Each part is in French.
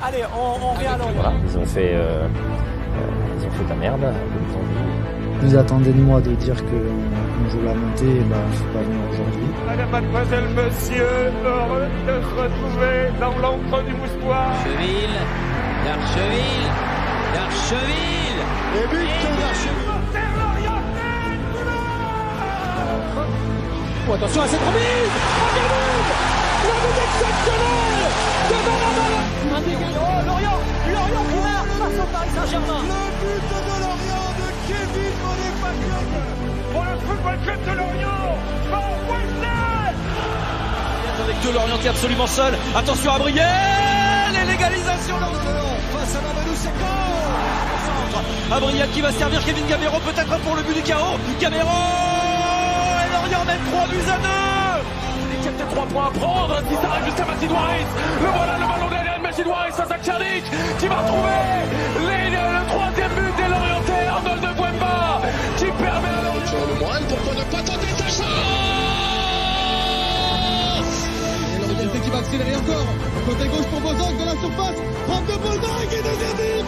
Allez, on revient à Lorient. Voilà, ils ont fait ta merde, comme ils ont dit. Vous attendez de moi de dire qu'on joue la montée, et ben, je suis pas venu aujourd'hui. Madame, mademoiselle, monsieur, heureux de se retrouver dans l'encre du moustoir. D'Archeville. Et but d'Archeville. Oh, attention à cette remise. Le but exceptionnel de Benamala. Oh, Lorient qui marque face au Paris Saint-Germain. Le but de Lorient de Kevin Bonifacius. Pour le football club de Lorient. Avec deux Lorientais absolument seuls. Attention à Brielle. Et l'égalisation face à Mamadou Sakho. Abriel qui va servir Kevin Gamero peut-être pour le but du chaos. Gamero et Lorient mène 3-2. Il y a peut-être 3 points à prendre. Si ça arrive jusqu'à Majid Waris. Le voilà, le ballon derrière de Majid Waris à Zakcianic qui va retrouver le 3e but des Lorientais. Arnold de Bouemba qui permet à Lorient. Sur le moral, pourquoi ne pas tenter sa chance? Et Lorientais qui va accélérer encore. Côté gauche pour Bozog dans la surface. Frappe de Bozog et deuxième but.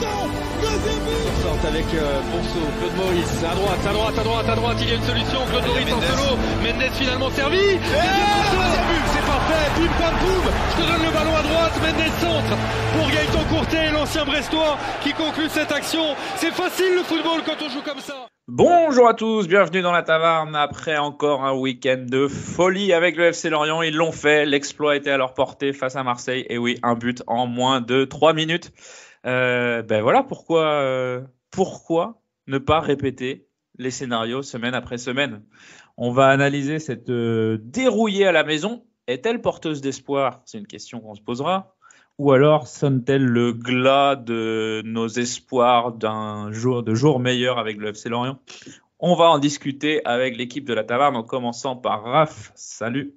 Deuxième but. Sorte avec Ponceau, Claude Maurice, à droite, il y a une solution, Claude Maurice en solo, Mendes finalement servi, c'est parfait, bim pam poum, je te donne le ballon à droite, Mendes centre, pour Gaëtan Courtet, l'ancien Brestois, qui conclut cette action, c'est facile le football quand on joue comme ça. Bonjour à tous, bienvenue dans la taverne après encore un week-end de folie avec le FC Lorient. Ils l'ont fait, l'exploit était à leur portée face à Marseille. Et oui, un but en moins de 3 minutes. Ben voilà pourquoi ne pas répéter les scénarios semaine après semaine. On va analyser cette dérouillée à la maison. Est-elle porteuse d'espoir? C'est une question qu'on se posera. Ou alors sonne-t-elle le glas de nos espoirs de jours meilleurs avec le FC Lorient? On va en discuter avec l'équipe de la taverne en commençant par Raph. Salut.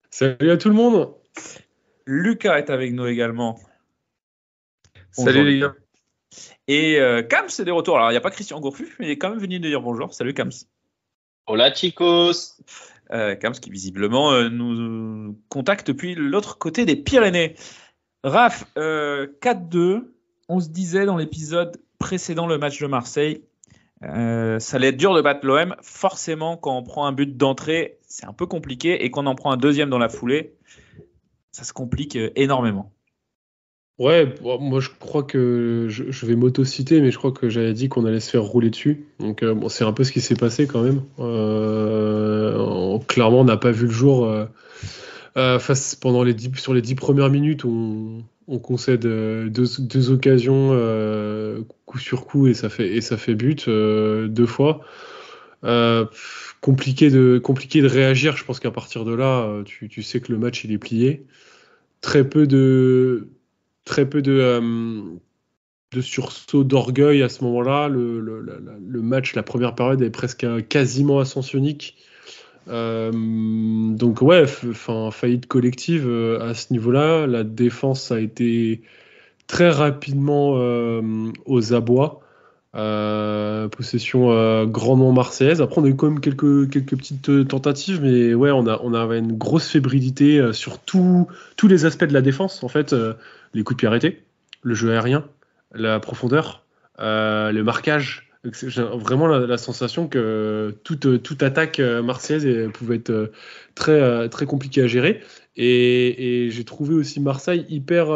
Salut à tout le monde. Lucas est avec nous également. Bonjour, salut les gars. Et Kams est de retour. Alors il n'y a pas Christian Gourcuff, mais il est quand même venu de dire bonjour. Salut Kams. Hola chicos. Kams qui visiblement nous contacte depuis l'autre côté des Pyrénées. Raph, 4-2, on se disait dans l'épisode précédent le match de Marseille, ça allait être dur de battre l'OM. Forcément, quand on prend un but d'entrée, c'est un peu compliqué. Et quand on en prend un deuxième dans la foulée, ça se complique énormément. Ouais, moi je crois que je vais m'auto-citer, mais je crois que j'avais dit qu'on allait se faire rouler dessus. Donc bon, c'est un peu ce qui s'est passé quand même. Clairement, on n'a pas vu le jour. Sur les 10 premières minutes, on concède deux occasions coup sur coup et ça fait but 2 fois. Compliqué de réagir. Je pense qu'à partir de là, tu sais que le match il est plié. Très peu de sursaut d'orgueil à ce moment-là. Le match, la première période est presque quasiment ascensionique. Donc ouais, faillite collective à ce niveau-là. La défense a été très rapidement aux abois. Possession grandement marseillaise. Après on a eu quand même quelques petites tentatives, mais ouais, on avait une grosse fébrilité sur tous les aspects de la défense en fait. Les coups de pied arrêtés, le jeu aérien, la profondeur, le marquage. J'ai vraiment la sensation que toute attaque marseillaise pouvait être très, très compliquée à gérer. Et j'ai trouvé aussi Marseille hyper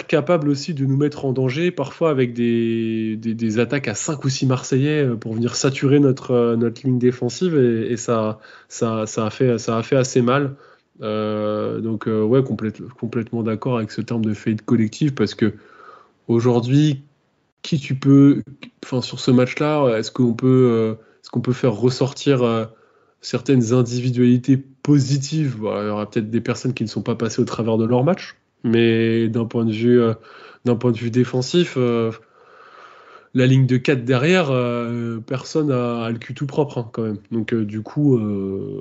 capable aussi de nous mettre en danger, parfois avec des attaques à 5 ou 6 Marseillais pour venir saturer notre ligne défensive. Et ça a fait assez mal. Donc ouais, complètement d'accord avec ce terme de faillite collective, parce que aujourd'hui, sur ce match-là, est-ce qu'on peut faire ressortir certaines individualités positives? Bon, il y aura peut-être des personnes qui ne sont pas passées au travers de leur match, mais d'un point de vue défensif, la ligne de 4 derrière, personne a le cul tout propre hein, quand même. Donc du coup,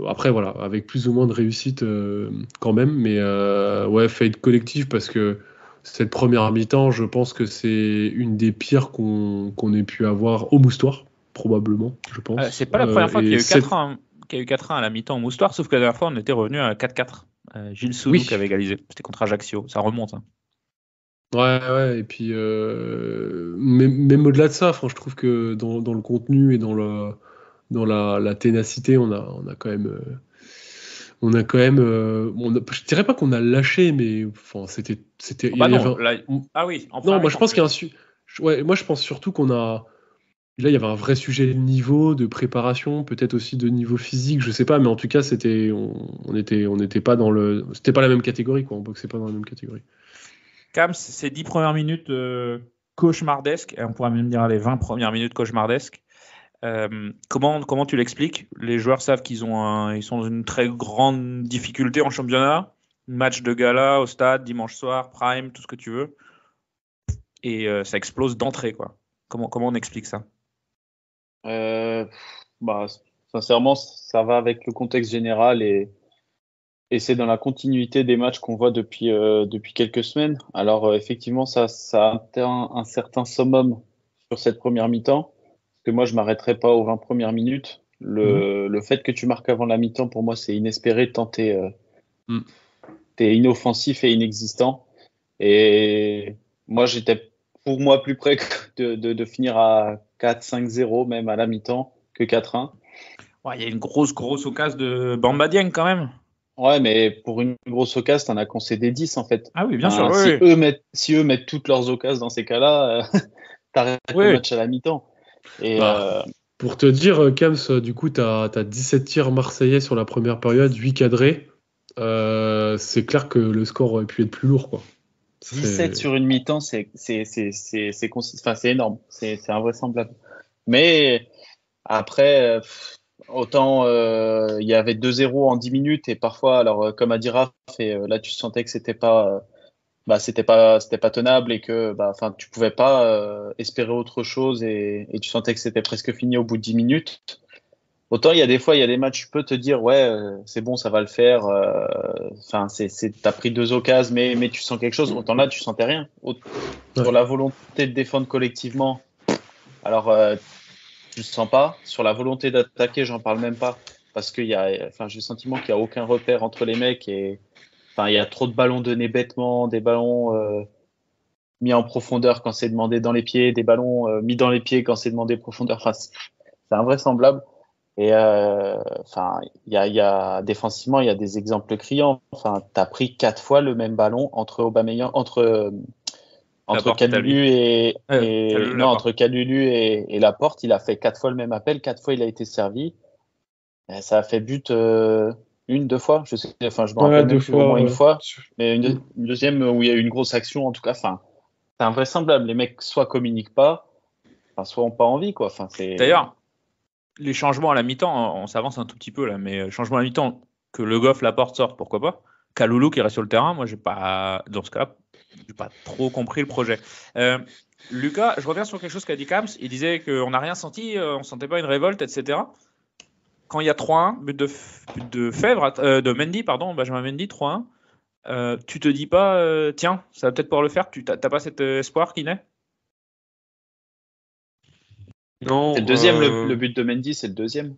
après voilà, avec plus ou moins de réussite quand même, mais ouais, faillite collective, parce que cette première mi-temps, je pense que c'est une des pires qu'on ait pu avoir au Moustoir, probablement, je pense. C'est pas la première fois qu'il y a eu 4-1 à la mi-temps au Moustoir, sauf que la dernière fois, on était revenu à 4-4. Gilles Soudou qui avait égalisé. C'était contre Ajaccio, ça remonte. Hein. Ouais, et puis même au-delà de ça, enfin, je trouve que dans le contenu et dans la ténacité, on a quand même, je dirais pas qu'on a lâché, mais enfin, il y Bah avait non, là, ah oui, en non, première moi je mi-temps, pense tu veux qu'il y a dire. ouais, moi je pense surtout là, il y avait un vrai sujet de niveau, de préparation, peut-être aussi de niveau physique, je sais pas, mais en tout cas, on n'était pas c'était pas la même catégorie, quoi. On boxait pas dans la même catégorie. Cam, ces 10 premières minutes cauchemardesques, et on pourrait même dire les 20 premières minutes cauchemardesques. Comment tu l'expliques? Les joueurs savent ils sont dans une très grande difficulté en championnat. Match de gala au stade, dimanche soir, prime, tout ce que tu veux. Et ça explose d'entrée, quoi. Comment on explique ça? Bah, sincèrement, ça va avec le contexte général et c'est dans la continuité des matchs qu'on voit depuis quelques semaines. Alors, effectivement, ça a atteint un certain summum sur cette première mi-temps. Parce que moi, je m'arrêterai pas aux 20 premières minutes. Le fait que tu marques avant la mi-temps, pour moi, c'est inespéré tant t'es inoffensif et inexistant. Et moi, j'étais pour moi plus près de finir à 4-5-0, même à la mi-temps, que 4-1. Ouais, il y a une grosse occasion de Bamba Dieng quand même. Ouais, mais pour une grosse occasion, t'en as concédé 10 en fait. Ah oui, bien sûr. Si Oui. eux mettent toutes leurs occasions dans ces cas-là, t'arrêtes le match à la mi-temps. Et pour te dire, Kams, du coup, t'as 17 tirs marseillais sur la première période, 8 cadrés. C'est clair que le score aurait pu être plus lourd, quoi. 17 sur une mi-temps, c'est énorme. C'est invraisemblable. Mais après, autant il y avait 2-0 en 10 minutes et parfois, alors comme a dit Raph, et là tu sentais que c'était pas tenable et que tu pouvais pas espérer autre chose et tu sentais que c'était presque fini au bout de 10 minutes. Autant il y a des fois, il y a des matchs, tu peux te dire ouais, c'est bon, ça va le faire. T'as pris 2 occasions, mais tu sens quelque chose. Autant là, tu sentais rien. Sur la volonté de défendre collectivement, alors tu le sens pas. Sur la volonté d'attaquer, j'en parle même pas parce j'ai le sentiment qu'il y a aucun repère entre les mecs et il y a trop de ballons donnés bêtement, des ballons mis en profondeur quand c'est demandé dans les pieds, des ballons mis dans les pieds quand c'est demandé profondeur. Enfin, c'est invraisemblable. Et il y a défensivement, il y a des exemples criants. Enfin, t'as pris 4 fois le même ballon entre Kalulu entre Kalulu et Laporte. Il a fait 4 fois le même appel, 4 fois il a été servi. Et ça a fait but 1-2 fois. Je me rappelle même plus, au moins une fois. Mais une deuxième où il y a eu une grosse action. En tout cas, c'est invraisemblable. Les mecs soit communiquent pas, soit ont pas envie, quoi. D'ailleurs, les changements à la mi-temps, on s'avance un tout petit peu là, mais changement à la mi-temps, que Le Goff, Laporte sortent, pourquoi pas. Kaloulou qui reste sur le terrain, moi dans ce cas, j'ai pas trop compris le projet. Lucas, je reviens sur quelque chose qu'a dit Kams. Il disait qu'on n'a rien senti, on sentait pas une révolte, etc. Quand il y a 3-1, but de Mendy, Benjamin Mendy, 3-1, tu te dis pas, tiens, ça va peut-être pouvoir le faire. T'as pas cet espoir qui naît? Non. C'est le deuxième, le but de Mendy, c'est le deuxième.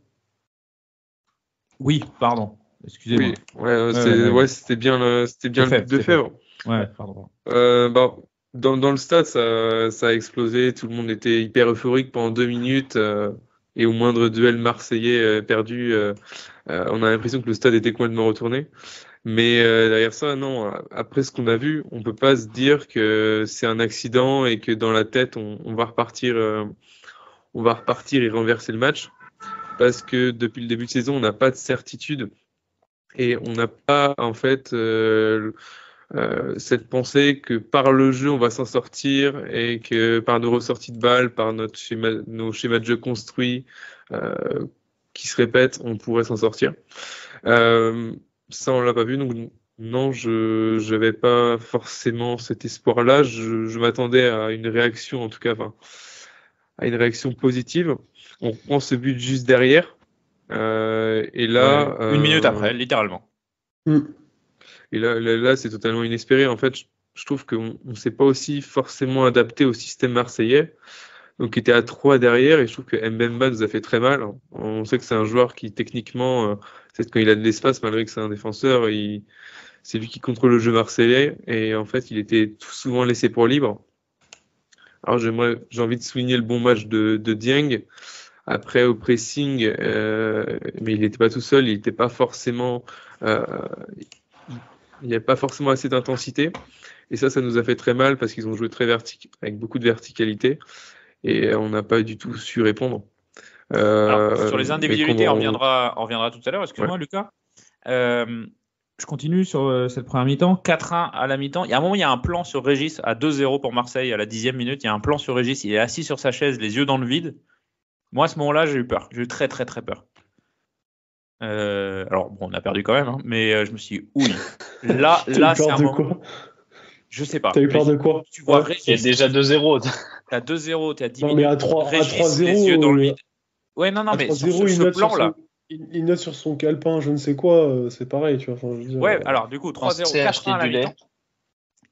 Oui, pardon. Excusez-moi. Oui, c'était bien le but de Fèvre. Ouais, pardon. Dans le stade, ça a explosé. Tout le monde était hyper euphorique pendant 2 minutes. Et au moindre duel marseillais perdu, on a l'impression que le stade était complètement retourné. Mais derrière ça, non. Après ce qu'on a vu, on peut pas se dire que c'est un accident et que dans la tête, on va repartir et renverser le match. Parce que depuis le début de saison, on n'a pas de certitude. Et on n'a pas, en fait, cette pensée que par le jeu, on va s'en sortir et que par nos ressorties de balles, par nos schémas de jeu construits qui se répètent, on pourrait s'en sortir. Ça, on l'a pas vu. Donc, non, je n'avais pas forcément cet espoir-là. Je m'attendais à une réaction, en tout cas, à une réaction positive. On prend ce but juste derrière. Et là, 1 minute après, littéralement. Et là, c'est totalement inespéré. En fait, je trouve qu'on ne s'est pas aussi forcément adapté au système marseillais. Donc, il était à 3 derrière. Et je trouve que Mbemba nous a fait très mal. On sait que c'est un joueur qui, techniquement, peut-être quand il a de l'espace, malgré que c'est un défenseur, il c'est lui qui contrôle le jeu marseillais et en fait il était tout souvent laissé pour libre. Alors j'ai envie de souligner le bon match de Dieng. Après au pressing, mais il n'était pas tout seul, il n'était pas forcément, il n'y avait pas forcément assez d'intensité. Et ça nous a fait très mal parce qu'ils ont joué très avec beaucoup de verticalité et on n'a pas du tout su répondre. Alors, sur les individualités, on reviendra tout à l'heure. Excuse-moi, Lucas. Je continue sur cette première mi-temps. 4-1 à la mi-temps. Il y a un moment, il y a un plan sur Régis à 2-0 pour Marseille à la 10e minute. Il y a un plan sur Régis. Il est assis sur sa chaise, les yeux dans le vide. Moi, à ce moment-là, j'ai eu peur. J'ai eu très, très, très peur. Alors, bon, on a perdu quand même, hein, mais je me suis dit, oui. Là, c'est un moment. Quoi je sais pas. T'as eu peur de quoi? Tu vois, Régis, il y a déjà 2-0. T'as 2-0, t'as 10 non, minutes. Mais à 3-0, les yeux dans le vide. Ouais, non, mais sur ce plan-là. Il note sur son calepin, je ne sais quoi, c'est pareil, tu vois. Enfin, je veux dire, ouais, alors du coup, 3-0, 4-1 à la mi-temps.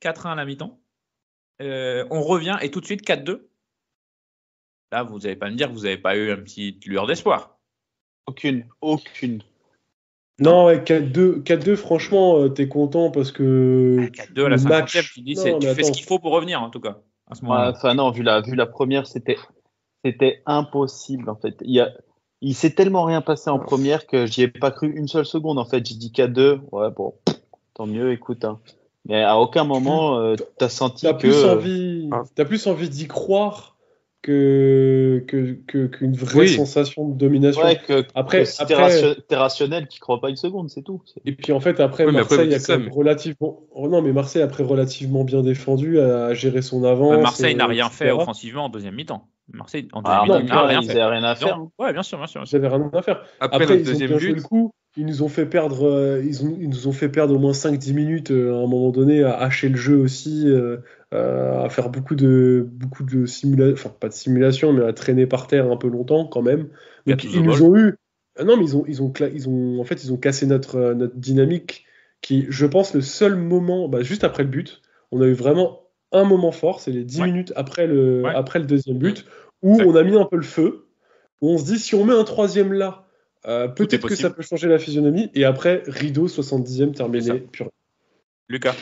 4-1 à la mi-temps. On revient et tout de suite 4-2. Là, vous n'allez pas me dire que vous n'avez pas eu un petit lueur d'espoir. Aucune. Non, ouais, 4-2, franchement, t'es content parce que. 4-2 à la 50e, tu dis, tu fais ce qu'il faut pour revenir, en tout cas, à ce moment-là. Enfin, non, vu la première, c'était impossible, en fait. Il s'est tellement rien passé en première que j'y ai pas cru une seule seconde, en fait. J'ai dit 4-2, ouais, bon, tant mieux, écoute. Hein. Mais à aucun moment, t'as senti T'as plus envie d'y croire qu'une vraie sensation de domination. Ouais, après, t'es rationnel, tu crois pas une seconde, c'est tout. Et puis en fait, après, Marseille Marseille après relativement bien défendu, a géré son avance. Marseille n'a rien fait offensivement en deuxième mi-temps. Marseille en deuxième mi-temps n'a rien fait. Ils n'avaient rien à faire. Ouais, bien sûr. Ils n'avaient rien à faire. Après le deuxième but, le coup. Ils nous ont fait perdre, ils nous ont fait perdre au moins 5-10 minutes à un moment donné, à hacher le jeu aussi, à faire beaucoup de simulation, enfin pas de simulation, mais à traîner par terre un peu longtemps quand même. Donc ils nous ont eu. Non, mais ils ont cassé notre dynamique qui, je pense, le seul moment, juste après le but, on a eu vraiment un moment fort, c'est les 10 minutes après le deuxième but, où on a mis un peu le feu, où on se dit si on met un troisième là. Peut-être que ça peut changer la physionomie. Et après, rideau, 70e terminé. Lucas.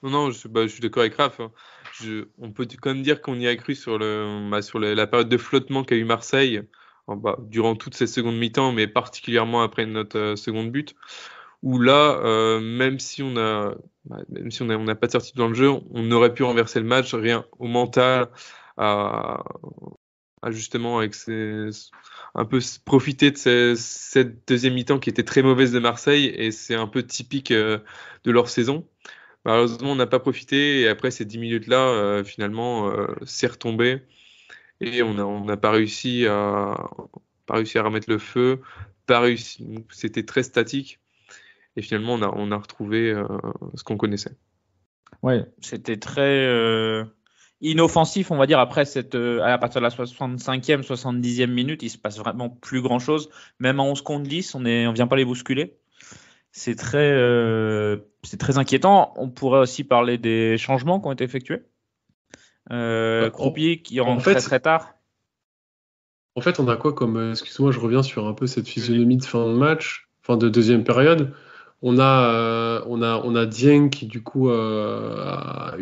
Non, je suis d'accord avec Raph. Hein. On peut quand même dire qu'on y a cru sur la période de flottement qu'a eu Marseille durant toute cette seconde mi-temps, mais particulièrement après notre seconde but. Où là, même si on n'a pas de certitude dans le jeu, on aurait pu renverser le match, rien au mental, à justement avec un peu profiter de cette deuxième mi-temps qui était très mauvaise de Marseille et c'est un peu typique de leur saison. Malheureusement, on n'a pas profité et après ces 10 minutes-là, finalement, c'est retombé et on n'a pas réussi à remettre le feu. C'était très statique et finalement, on a retrouvé ce qu'on connaissait. Ouais, c'était très inoffensif, on va dire, après à partir de la 65e, 70e minute, il se passe vraiment plus grand-chose. Même en 11 contre 10, on vient pas les bousculer. C'est très inquiétant. On pourrait aussi parler des changements qui ont été effectués. Croupier qui rentre très tard. En fait, on a quoi comme... excuse-moi, je reviens sur un peu cette physionomie de fin de match, fin de deuxième période. On a Dieng qui du coup a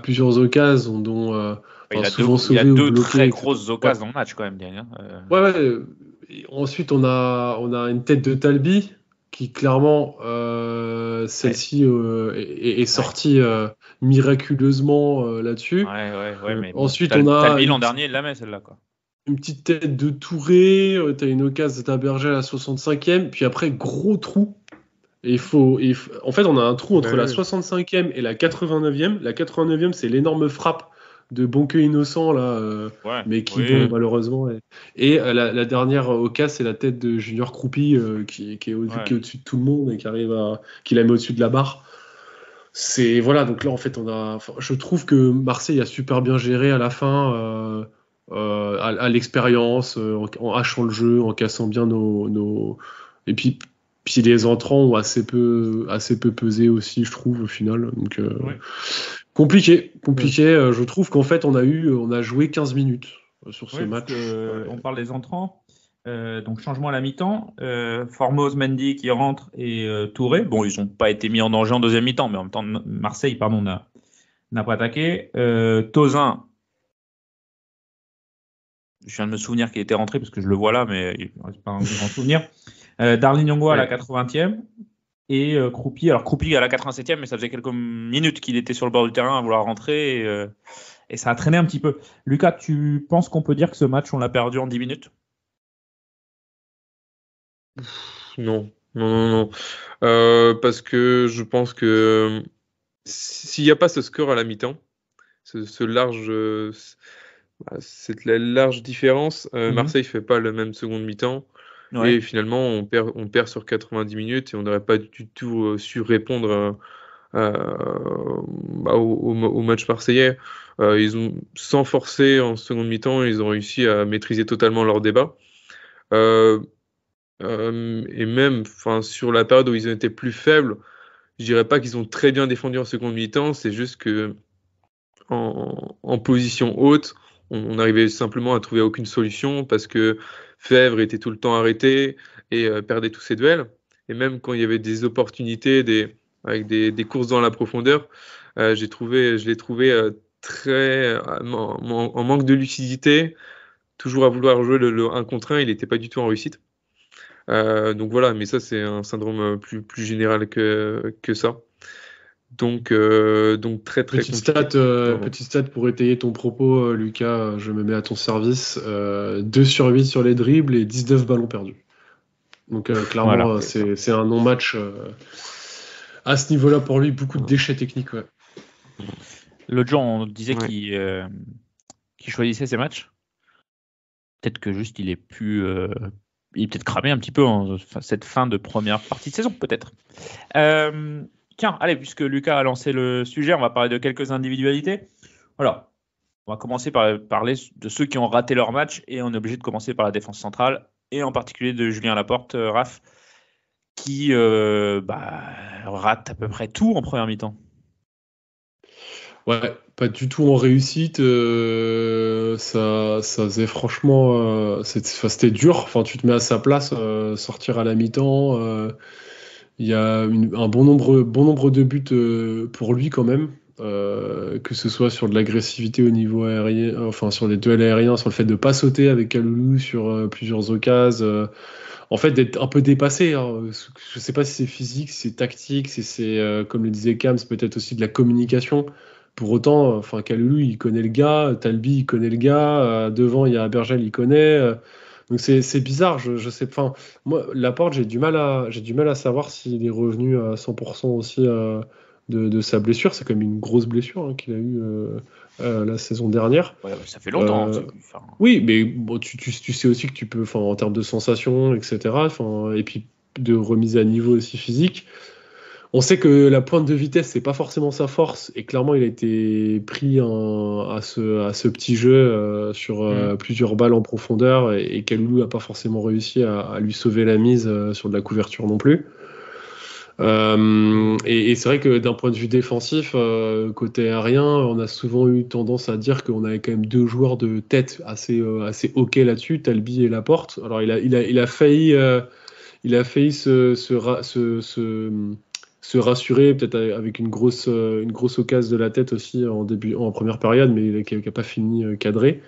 plusieurs occasions dont il a deux très grosses occasions dans le match quand même, Dieng. Ouais. Ensuite on a une tête de Talbi qui clairement celle-ci est sortie miraculeusement là-dessus. Ouais, mais ensuite on a Talbi l'an dernier il la met celle-là quoi. Une petite tête de Touré, t'as une occasion d'Aberger à la 65e, puis après gros trou. Et en fait, on a un trou entre la 65e et la 89e. La 89e, c'est l'énorme frappe de Bonqueux innocent, là, mais qui, malheureusement... Et la dernière occasion, c'est la tête de Junior Croupi, qui est au-dessus de tout le monde et qui la met au-dessus de la barre. Donc là, en fait, je trouve que Marseille a super bien géré à la fin, à l'expérience, en hachant le jeu, en cassant bien nos... Et puis les entrants ont assez peu pesé aussi, je trouve, au final. Donc, compliqué. Je trouve qu'en fait, on a joué 15 minutes sur ce match. On parle des entrants. Donc changement à la mi-temps. Formose, Mendy qui rentre et Touré. Bon, ils n'ont pas été mis en danger en deuxième mi-temps, mais en même temps, Marseille, n'a pas attaqué. Tozin. Je viens de me souvenir qu'il était rentré parce que je le vois là, mais c'est pas un grand souvenir. Darlin Nyong'o à la 80e et Kroupi. Alors Kroupi à la 87e, mais ça faisait quelques minutes qu'il était sur le bord du terrain à vouloir rentrer et ça a traîné un petit peu. Lucas, tu penses qu'on peut dire que ce match, on l'a perdu en 10 minutes ? Non. Parce que je pense que s'il n'y a pas ce score à la mi-temps, cette large différence, Marseille fait pas le même seconde mi-temps. Ouais. Et finalement, on perd sur 90 minutes et on n'aurait pas du tout su répondre au match marseillais. Sans forcer en seconde mi-temps, ils ont réussi à maîtriser totalement leur débat. Et même sur la période où ils ont été plus faibles, je dirais pas qu'ils ont très bien défendu en seconde mi-temps, c'est juste que en position haute, on arrivait simplement à trouver aucune solution parce que Fèvre était tout le temps arrêté et perdait tous ses duels. Et même quand il y avait des opportunités avec des courses dans la profondeur, je l'ai trouvé très en manque de lucidité, toujours à vouloir jouer le 1 contre 1, il n'était pas du tout en réussite. Donc voilà, mais ça c'est un syndrome plus général que ça. Donc très petit stat pour étayer ton propos, Lucas, je me mets à ton service. 2 sur 8 sur les dribbles et 19 ballons perdus. Donc clairement, voilà, c'est un non-match à ce niveau-là pour lui, beaucoup de déchets techniques. Ouais. L'autre jour, on disait qu'il choisissait ses matchs. Peut-être que juste il est peut-être cramé un petit peu cette fin de première partie de saison, peut-être. Tiens, allez, puisque Lucas a lancé le sujet, on va parler de quelques individualités. Alors, on va commencer par parler de ceux qui ont raté leur match et on est obligé de commencer par la défense centrale et en particulier de Julien Laporte, Raph, qui rate à peu près tout en première mi-temps. Ouais, pas du tout en réussite. Ça faisait franchement, c'était dur. Enfin, tu te mets à sa place, sortir à la mi-temps. Il y a un bon nombre de buts pour lui quand même, que ce soit sur de l'agressivité au niveau aérien, enfin sur les duels aériens, sur le fait de pas sauter avec Kalulu sur plusieurs occasions. En fait, d'être un peu dépassé. Hein. Je sais pas si c'est physique, si c'est tactique, si c'est comme le disait Cam, c'est peut-être aussi de la communication. Pour autant, Kalulu, il connaît le gars, Talbi, il connaît le gars, devant, il y a Abergel, il connaît. Donc c'est bizarre, je sais pas. Moi, Laporte, j'ai du mal à savoir s'il est revenu à 100% aussi de sa blessure. C'est quand même une grosse blessure qu'il a eue la saison dernière. Ouais, ça fait longtemps. Oui, mais bon, tu sais aussi que tu peux, en termes de sensations, etc. Et puis de remise à niveau aussi physique. On sait que la pointe de vitesse, c'est pas forcément sa force, et clairement, il a été pris à ce petit jeu sur plusieurs balles en profondeur, et Kalulu n'a pas forcément réussi à lui sauver la mise sur de la couverture non plus. Et c'est vrai que d'un point de vue défensif, côté aérien, on a souvent eu tendance à dire qu'on avait quand même 2 joueurs de tête assez OK là-dessus, Talbi et Laporte. Alors il a failli se rassurer peut-être avec une grosse occasion de la tête aussi en première période, mais qui n'a pas fini cadré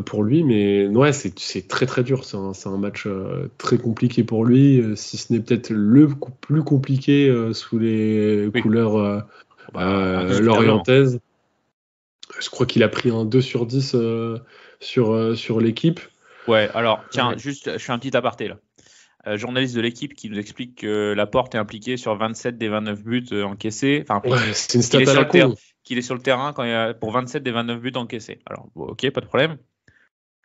pour lui. Mais ouais, c'est très très dur. C'est un match très compliqué pour lui, si ce n'est peut-être le plus compliqué sous les couleurs lorientaises. Je crois qu'il a pris un 2 sur 10 sur l'équipe. Ouais, alors tiens, juste, je fais un petit aparté là. Journaliste de l'équipe qui nous explique que Laporte est impliqué sur 27 des 29 buts encaissés. Enfin, c'est une stat à la con. Qu'il est sur le terrain pour 27 des 29 buts encaissés. Alors, ok, pas de problème.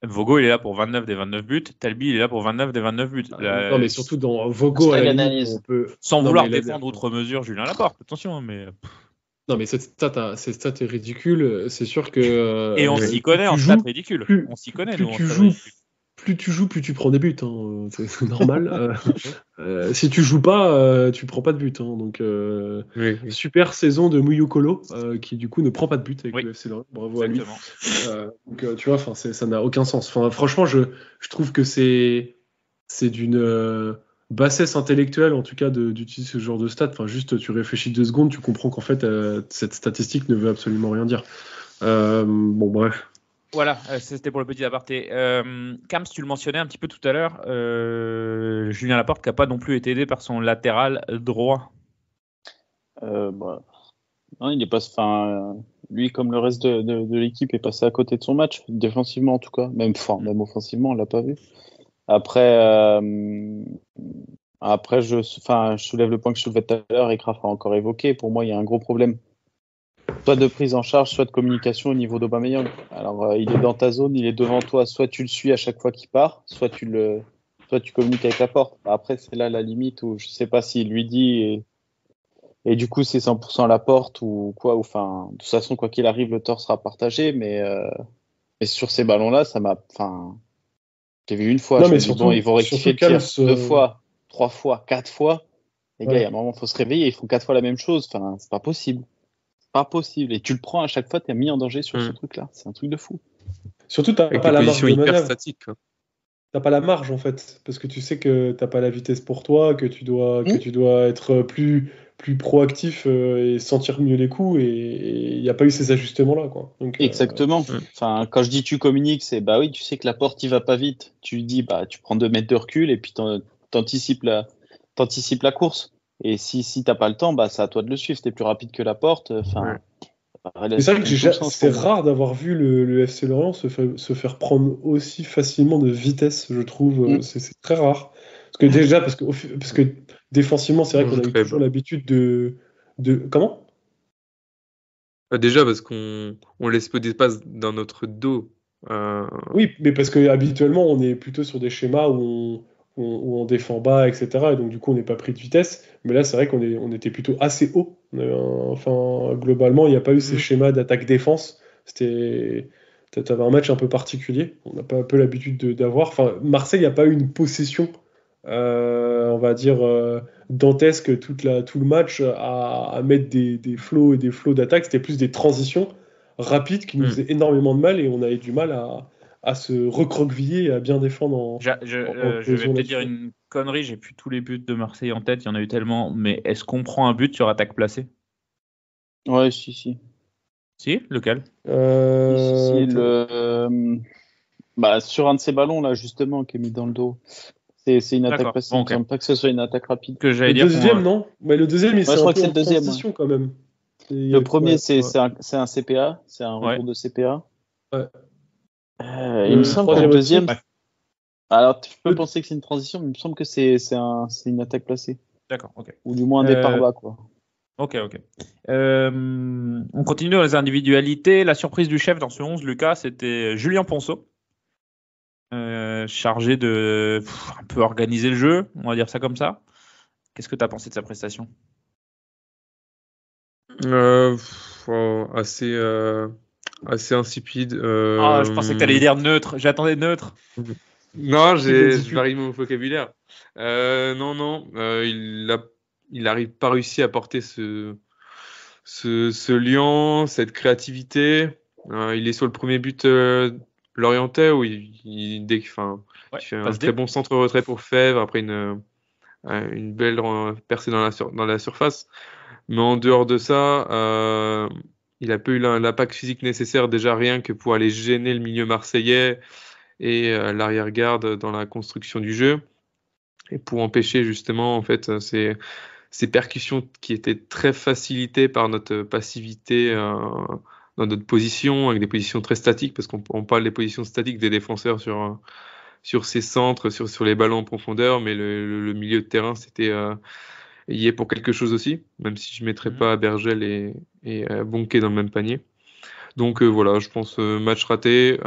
Vogo, il est là pour 29 des 29 buts. Talbi, il est là pour 29 des 29 buts. Non, mais surtout dans Vogo, on peut... sans vouloir défendre outre mesure Julien Laporte. Attention, mais... Non, mais cette stat est ridicule. C'est sûr que... Et on s'y connaît en stat ridicule. On s'y connaît, nous. plus tu joues, plus tu prends des buts. Hein. C'est normal. Si tu joues pas, tu prends pas de but. Hein. Donc, Oui. super saison de Mouyokolo, qui du coup ne prend pas de but avec le FC Lorient. Bravo Exactement. à lui. Donc, tu vois, ça n'a aucun sens. Franchement, je trouve que c'est d'une bassesse intellectuelle, en tout cas, d'utiliser ce genre de stats. Juste, tu réfléchis 2 secondes, tu comprends qu'en fait, cette statistique ne veut absolument rien dire. Bon, bref. Voilà, c'était pour le petit aparté. Kams, tu le mentionnais un petit peu tout à l'heure. Julien Laporte qui n'a pas non plus été aidé par son latéral droit. Non, il est pas. Lui, comme le reste de l'équipe, est passé à côté de son match, défensivement en tout cas. Même offensivement, on l'a pas vu. Après, je soulève le point que je soulevais tout à l'heure et Kraf a encore évoqué. Pour moi, il y a un gros problème. Soit de prise en charge, soit de communication au niveau d'Aubameyang. Alors, il est dans ta zone, il est devant toi, soit tu le suis à chaque fois qu'il part, soit tu communiques avec Laporte. Après, c'est là la limite où je sais pas s'il lui dit et du coup c'est 100% Laporte ou quoi. De toute façon, quoi qu'il arrive, le tort sera partagé. Mais sur ces ballons-là, ça m'a. J'ai vu une fois. Non, je mais me dis, bon, ils vont rectifier le tir 2 fois, 3 fois, 4 fois. Les gars, il y a un moment, il faut se réveiller. Ils font 4 fois la même chose. C'est pas possible. Pas possible. Et tu le prends à chaque fois, tu es mis en danger sur ce truc-là. C'est un truc de fou. Surtout, tu n'as Avec pas des la marge positions de hyper manœuvre. statiques. Quoi. T'as pas la marge en fait, parce que tu sais que t'as pas la vitesse pour toi, que tu dois être plus proactif et sentir mieux les coups, et il n'y a pas eu ces ajustements-là, quoi. Donc, Exactement. Quand je dis tu communiques, c'est oui, tu sais que la porte il va pas vite. Tu lui dis tu prends 2 mètres de recul et puis t'anticipes la course. Et si t'as pas le temps, c'est à toi de le suivre. T'es plus rapide que la porte. c'est vrai que c'est rare d'avoir vu le FC Lorient se faire prendre aussi facilement de vitesse, je trouve. C'est très rare. Parce que défensivement, c'est vrai qu'on a eu toujours l'habitude de comment ? Déjà parce qu'on laisse peu d'espace dans notre dos. Oui, mais parce que habituellement, on est plutôt sur des schémas où on défend bas, etc. Et donc, du coup, on n'est pas pris de vitesse. Mais là, c'est vrai qu'on était plutôt assez haut. Globalement, il n'y a pas eu ces schémas d'attaque-défense. T'avais un match un peu particulier. On n'a pas un peu l'habitude d'avoir. Marseille n'a pas eu une possession, on va dire, dantesque tout le match à mettre des flots et des flots d'attaque. C'était plus des transitions rapides qui nous faisaient énormément de mal et on avait du mal à se recroqueviller et à bien défendre. Je vais peut-être dire une connerie, j'ai plus tous les buts de Marseille en tête, il y en a eu tellement, mais est-ce qu'on prend un but sur attaque placée ? Ouais, si. Si, lequel ? Sur un de ces ballons là justement qui est mis dans le dos. C'est une attaque placée. Il ne semble pas que ce soit une attaque rapide. Le deuxième, non ? Mais le deuxième, il je crois que c'est le deuxième. Transition quand même. Le premier, c'est un CPA, c'est un retour de CPA. Ouais. Il me semble que le deuxième. Alors, tu peux penser que c'est une transition, mais il me semble que c'est une attaque placée. D'accord, ok. Ou du moins un départ bas, quoi. Ok. On continue dans les individualités. La surprise du chef dans ce 11, Lucas, c'était Julien Ponceau. Chargé de un peu organiser le jeu, on va dire ça comme ça. Qu'est-ce que tu as pensé de sa prestation ? Assez insipide. Je pensais que tu allais dire neutre. J'attendais neutre. Non, je varie mon vocabulaire. Non. Il n'arrive pas réussi à porter ce lien, cette créativité. Il est sur le premier but lorientais où il fait un très bon centre-retrait pour Fèvre après une belle percée dans la surface. Mais en dehors de ça, il a pas eu l'impact physique nécessaire déjà rien que pour aller gêner le milieu marseillais et l'arrière-garde dans la construction du jeu et pour empêcher justement en fait ces percussions qui étaient très facilitées par notre passivité dans notre position, avec des positions très statiques, parce qu'on parle des positions statiques des défenseurs sur ces centres, sur les ballons en profondeur, mais le milieu de terrain, c'était y est pour quelque chose aussi, même si je ne mettrais pas Bergel et Bonquet dans le même panier. Donc voilà, je pense match raté.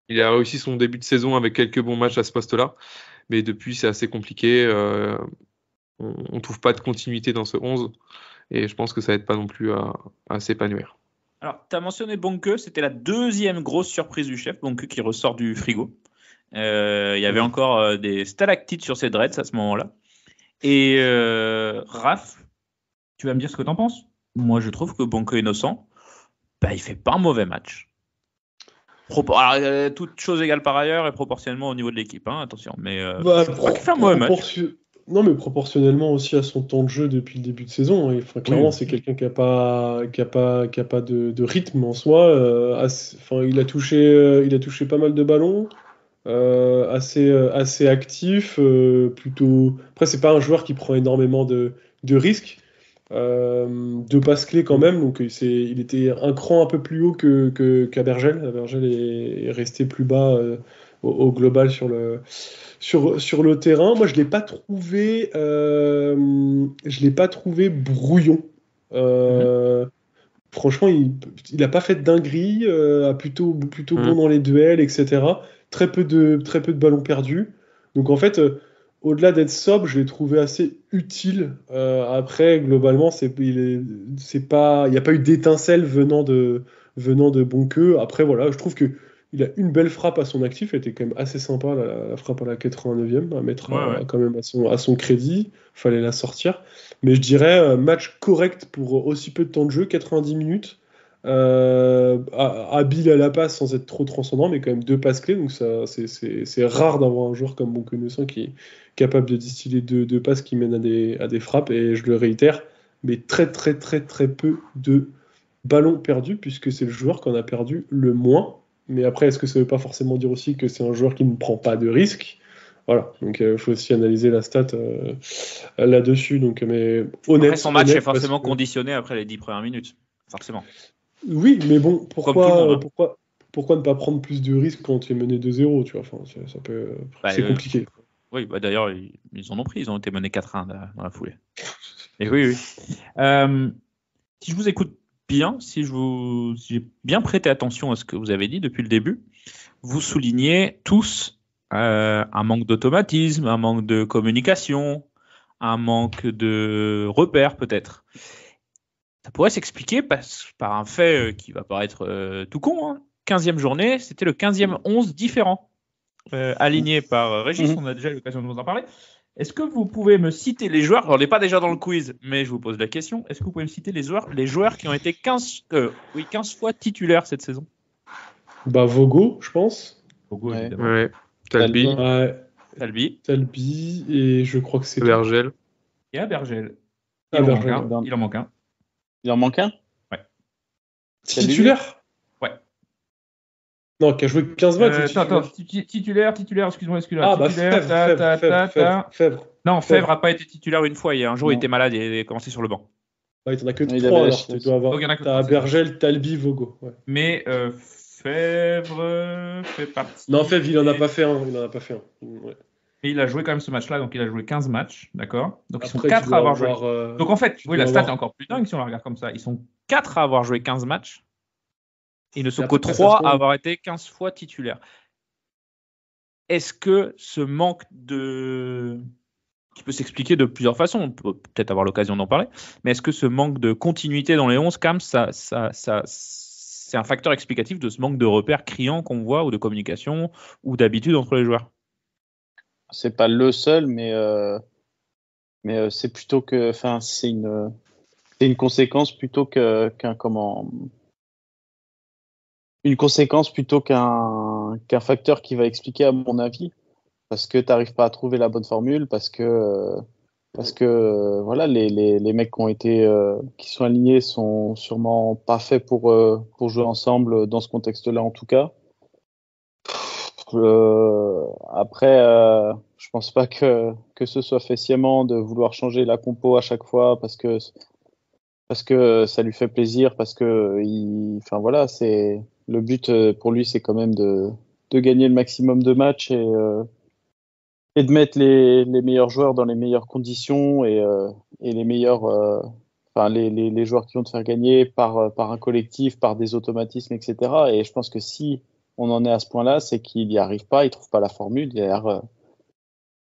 Il a réussi son début de saison avec quelques bons matchs à ce poste-là, mais depuis, c'est assez compliqué. On ne trouve pas de continuité dans ce 11 et je pense que ça n'aide pas non plus à s'épanouir. Alors, tu as mentionné Bonqueux, c'était la deuxième grosse surprise du chef, Bonqueux qui ressort du frigo. Il y avait encore des stalactites sur ses dreads à ce moment-là. Et Raph, tu vas me dire ce que t'en penses. Moi, je trouve que Bonke Innocent, il fait pas un mauvais match. Alors, toute chose égale par ailleurs et proportionnellement au niveau de l'équipe, hein, attention. Mais c'est pas qu'il fait un mauvais match. Non, mais proportionnellement aussi à son temps de jeu depuis le début de saison. Hein. Enfin, clairement, c'est quelqu'un qui a pas de rythme en soi. Il a touché pas mal de ballons, assez actif, plutôt. Après, c'est pas un joueur qui prend énormément de risques. 2 passes clés quand même, donc il était un cran un peu plus haut qu'à Bergel. Bergel est resté plus bas au global sur le terrain. Moi, je l'ai pas trouvé brouillon. Franchement, il a pas fait de dinguerie, plutôt bon dans les duels, etc. Très peu de ballons perdus. Donc en fait, au-delà d'être sobre, je l'ai trouvé assez utile. Après, globalement, il n'y a pas eu d'étincelle venant de Bonke. Après, voilà, je trouve que il a une belle frappe à son actif. Elle était quand même assez sympa, la frappe à la 89e, à mettre quand même à son crédit. Il fallait la sortir. Mais je dirais match correct pour aussi peu de temps de jeu, 90 minutes. Habile à la passe sans être trop transcendant, mais quand même 2 passes clés. Donc c'est rare d'avoir un joueur comme Bonke Innocent qui est capable de distiller 2 passes qui mènent à des frappes. Et je le réitère, mais très très très très peu de ballons perdus, puisque c'est le joueur qu'on a perdu le moins. Mais après, est-ce que ça ne veut pas forcément dire aussi que c'est un joueur qui ne prend pas de risques ? Voilà, donc il faut aussi analyser la stat là-dessus. Donc, mais après, son match est forcément conditionné après les 10 premières minutes, forcément. Oui, mais bon, pourquoi ne pas prendre plus de risques quand tu es mené 2-0, tu vois, enfin, ça peut, c'est compliqué. Oui, d'ailleurs, ils en ont pris, ils ont été menés 4-1 dans la foulée. Et oui. Si je vous écoute bien, si j'ai bien prêté attention à ce que vous avez dit depuis le début, vous soulignez tous un manque d'automatisme, un manque de communication, un manque de repères peut-être. Ça pourrait s'expliquer par un fait qui va paraître tout con. Hein. 15e journée, c'était le 15e 11 différent, aligné par Régis, on a déjà eu l'occasion de vous en parler. Est-ce que vous pouvez me citer les joueurs, on n'est pas déjà dans le quiz, mais je vous pose la question, est-ce que vous pouvez me citer les joueurs qui ont été 15 fois titulaires cette saison ? Vogo, je pense. Vogo, évidemment. Ouais. Talbi. Talbi, et je crois que c'est Bergel. Et à Bergel. Il en manque un. Ouais. Titulaire ? Ouais. Non, qui a joué 15 matchs. Titulaire, excuse-moi. Fèvre. Non, Fèvre n'a pas été titulaire une fois. Il y a un jour, il était malade et il est commencé sur le banc. Ouais, t'en as que 3 alors. Tu dois avoir. T'as Bergel, Talbi, Vogo. Ouais. Mais Fèvre fait partie. Non, Fèvre, il en a pas fait un. Ouais. Et il a joué quand même ce match-là, donc il a joué 15 matchs, d'accord ? Donc ils sont 4 à avoir joué. Donc en fait, la stat est encore plus dingue si on la regarde comme ça. Ils sont 4 à avoir joué 15 matchs. Ils ne sont que 3 à avoir été 15 fois titulaires. Est-ce que ce manque qui peut s'expliquer de plusieurs façons, on peut peut-être avoir l'occasion d'en parler, mais est-ce que ce manque de continuité dans les 11, quand même, c'est un facteur explicatif de ce manque de repères criants qu'on voit, ou de communication, ou d'habitude entre les joueurs ? C'est pas le seul, mais c'est plutôt que, enfin, c'est une conséquence plutôt qu'un facteur qui va expliquer, à mon avis, parce que t'arrives pas à trouver la bonne formule, parce que voilà, les mecs qui sont alignés sont sûrement pas faits pour jouer ensemble dans ce contexte-là, en tout cas. Après, je pense pas que ce soit fait sciemment de vouloir changer la compo à chaque fois parce que ça lui fait plaisir, parce que enfin voilà, c'est le but pour lui, c'est quand même de gagner le maximum de matchs et de mettre les meilleurs joueurs dans les meilleures conditions et les meilleurs, enfin les joueurs qui vont te faire gagner par un collectif, par des automatismes, etc. Et je pense que si on en est à ce point-là, c'est qu'il n'y arrive pas, il trouve pas la formule, il a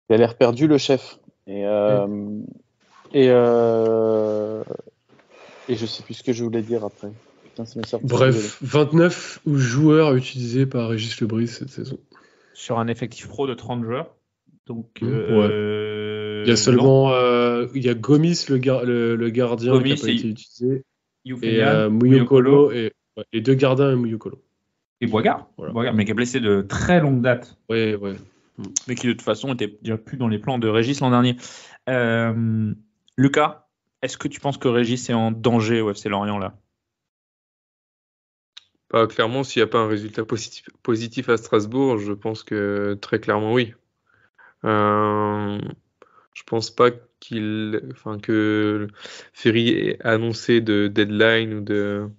l'air perdu, le chef. Et je sais plus ce que je voulais dire après. Putain, bref, 29 joueurs utilisés par Régis Lebris cette saison. sur un effectif pro de 30 joueurs. Donc, Il y a seulement il y a Gomis, le gardien Gomis qui n'a pas été utilisé, et Youfeyan, Muyokolo, et deux gardiens et Muyokolo. Et Boigard, mais qui est blessé de très longue date. Ouais. Mais qui de toute façon était déjà plus dans les plans de Régis l'an dernier. Lucas, est-ce que tu penses que Régis est en danger au FC Lorient là ? Clairement, s'il n'y a pas un résultat positif à Strasbourg, je pense que très clairement oui. Je pense pas que Ferry ait annoncé de deadline ou de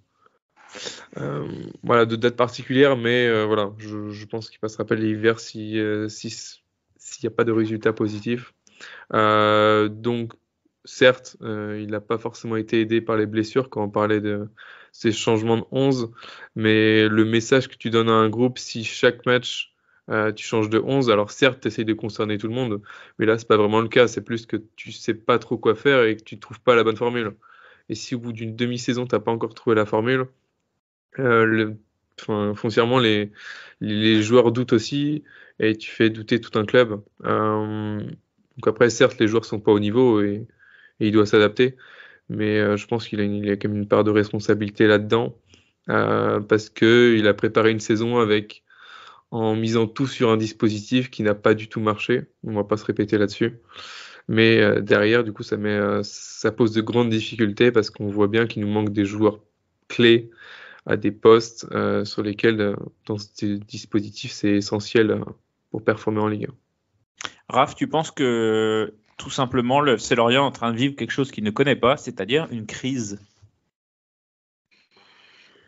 date particulière, mais je pense qu'il passera pas l'hiver s'il n'y a pas de résultat positif. Donc certes, il n'a pas forcément été aidé par les blessures quand on parlait de ces changements de 11, mais le message que tu donnes à un groupe, si chaque match tu changes de 11, alors certes tu essayes de concerner tout le monde, mais là c'est pas vraiment le cas, c'est plus que tu sais pas trop quoi faire et que tu trouves pas la bonne formule. Et si au bout d'une demi-saison t'as pas encore trouvé la formule, foncièrement les joueurs doutent aussi et tu fais douter tout un club. Donc après certes les joueurs sont pas au niveau et il doit s'adapter, mais je pense qu'il a quand même une part de responsabilité là-dedans, parce que il a préparé une saison en misant tout sur un dispositif qui n'a pas du tout marché. On va pas se répéter là-dessus, mais derrière du coup ça pose de grandes difficultés parce qu'on voit bien qu'il nous manque des joueurs clés à des postes sur lesquels dans ce dispositif c'est essentiel pour performer en Ligue 1. Raph, tu penses que tout simplement, le FC Lorient est en train de vivre quelque chose qu'il ne connaît pas, c'est-à-dire une crise?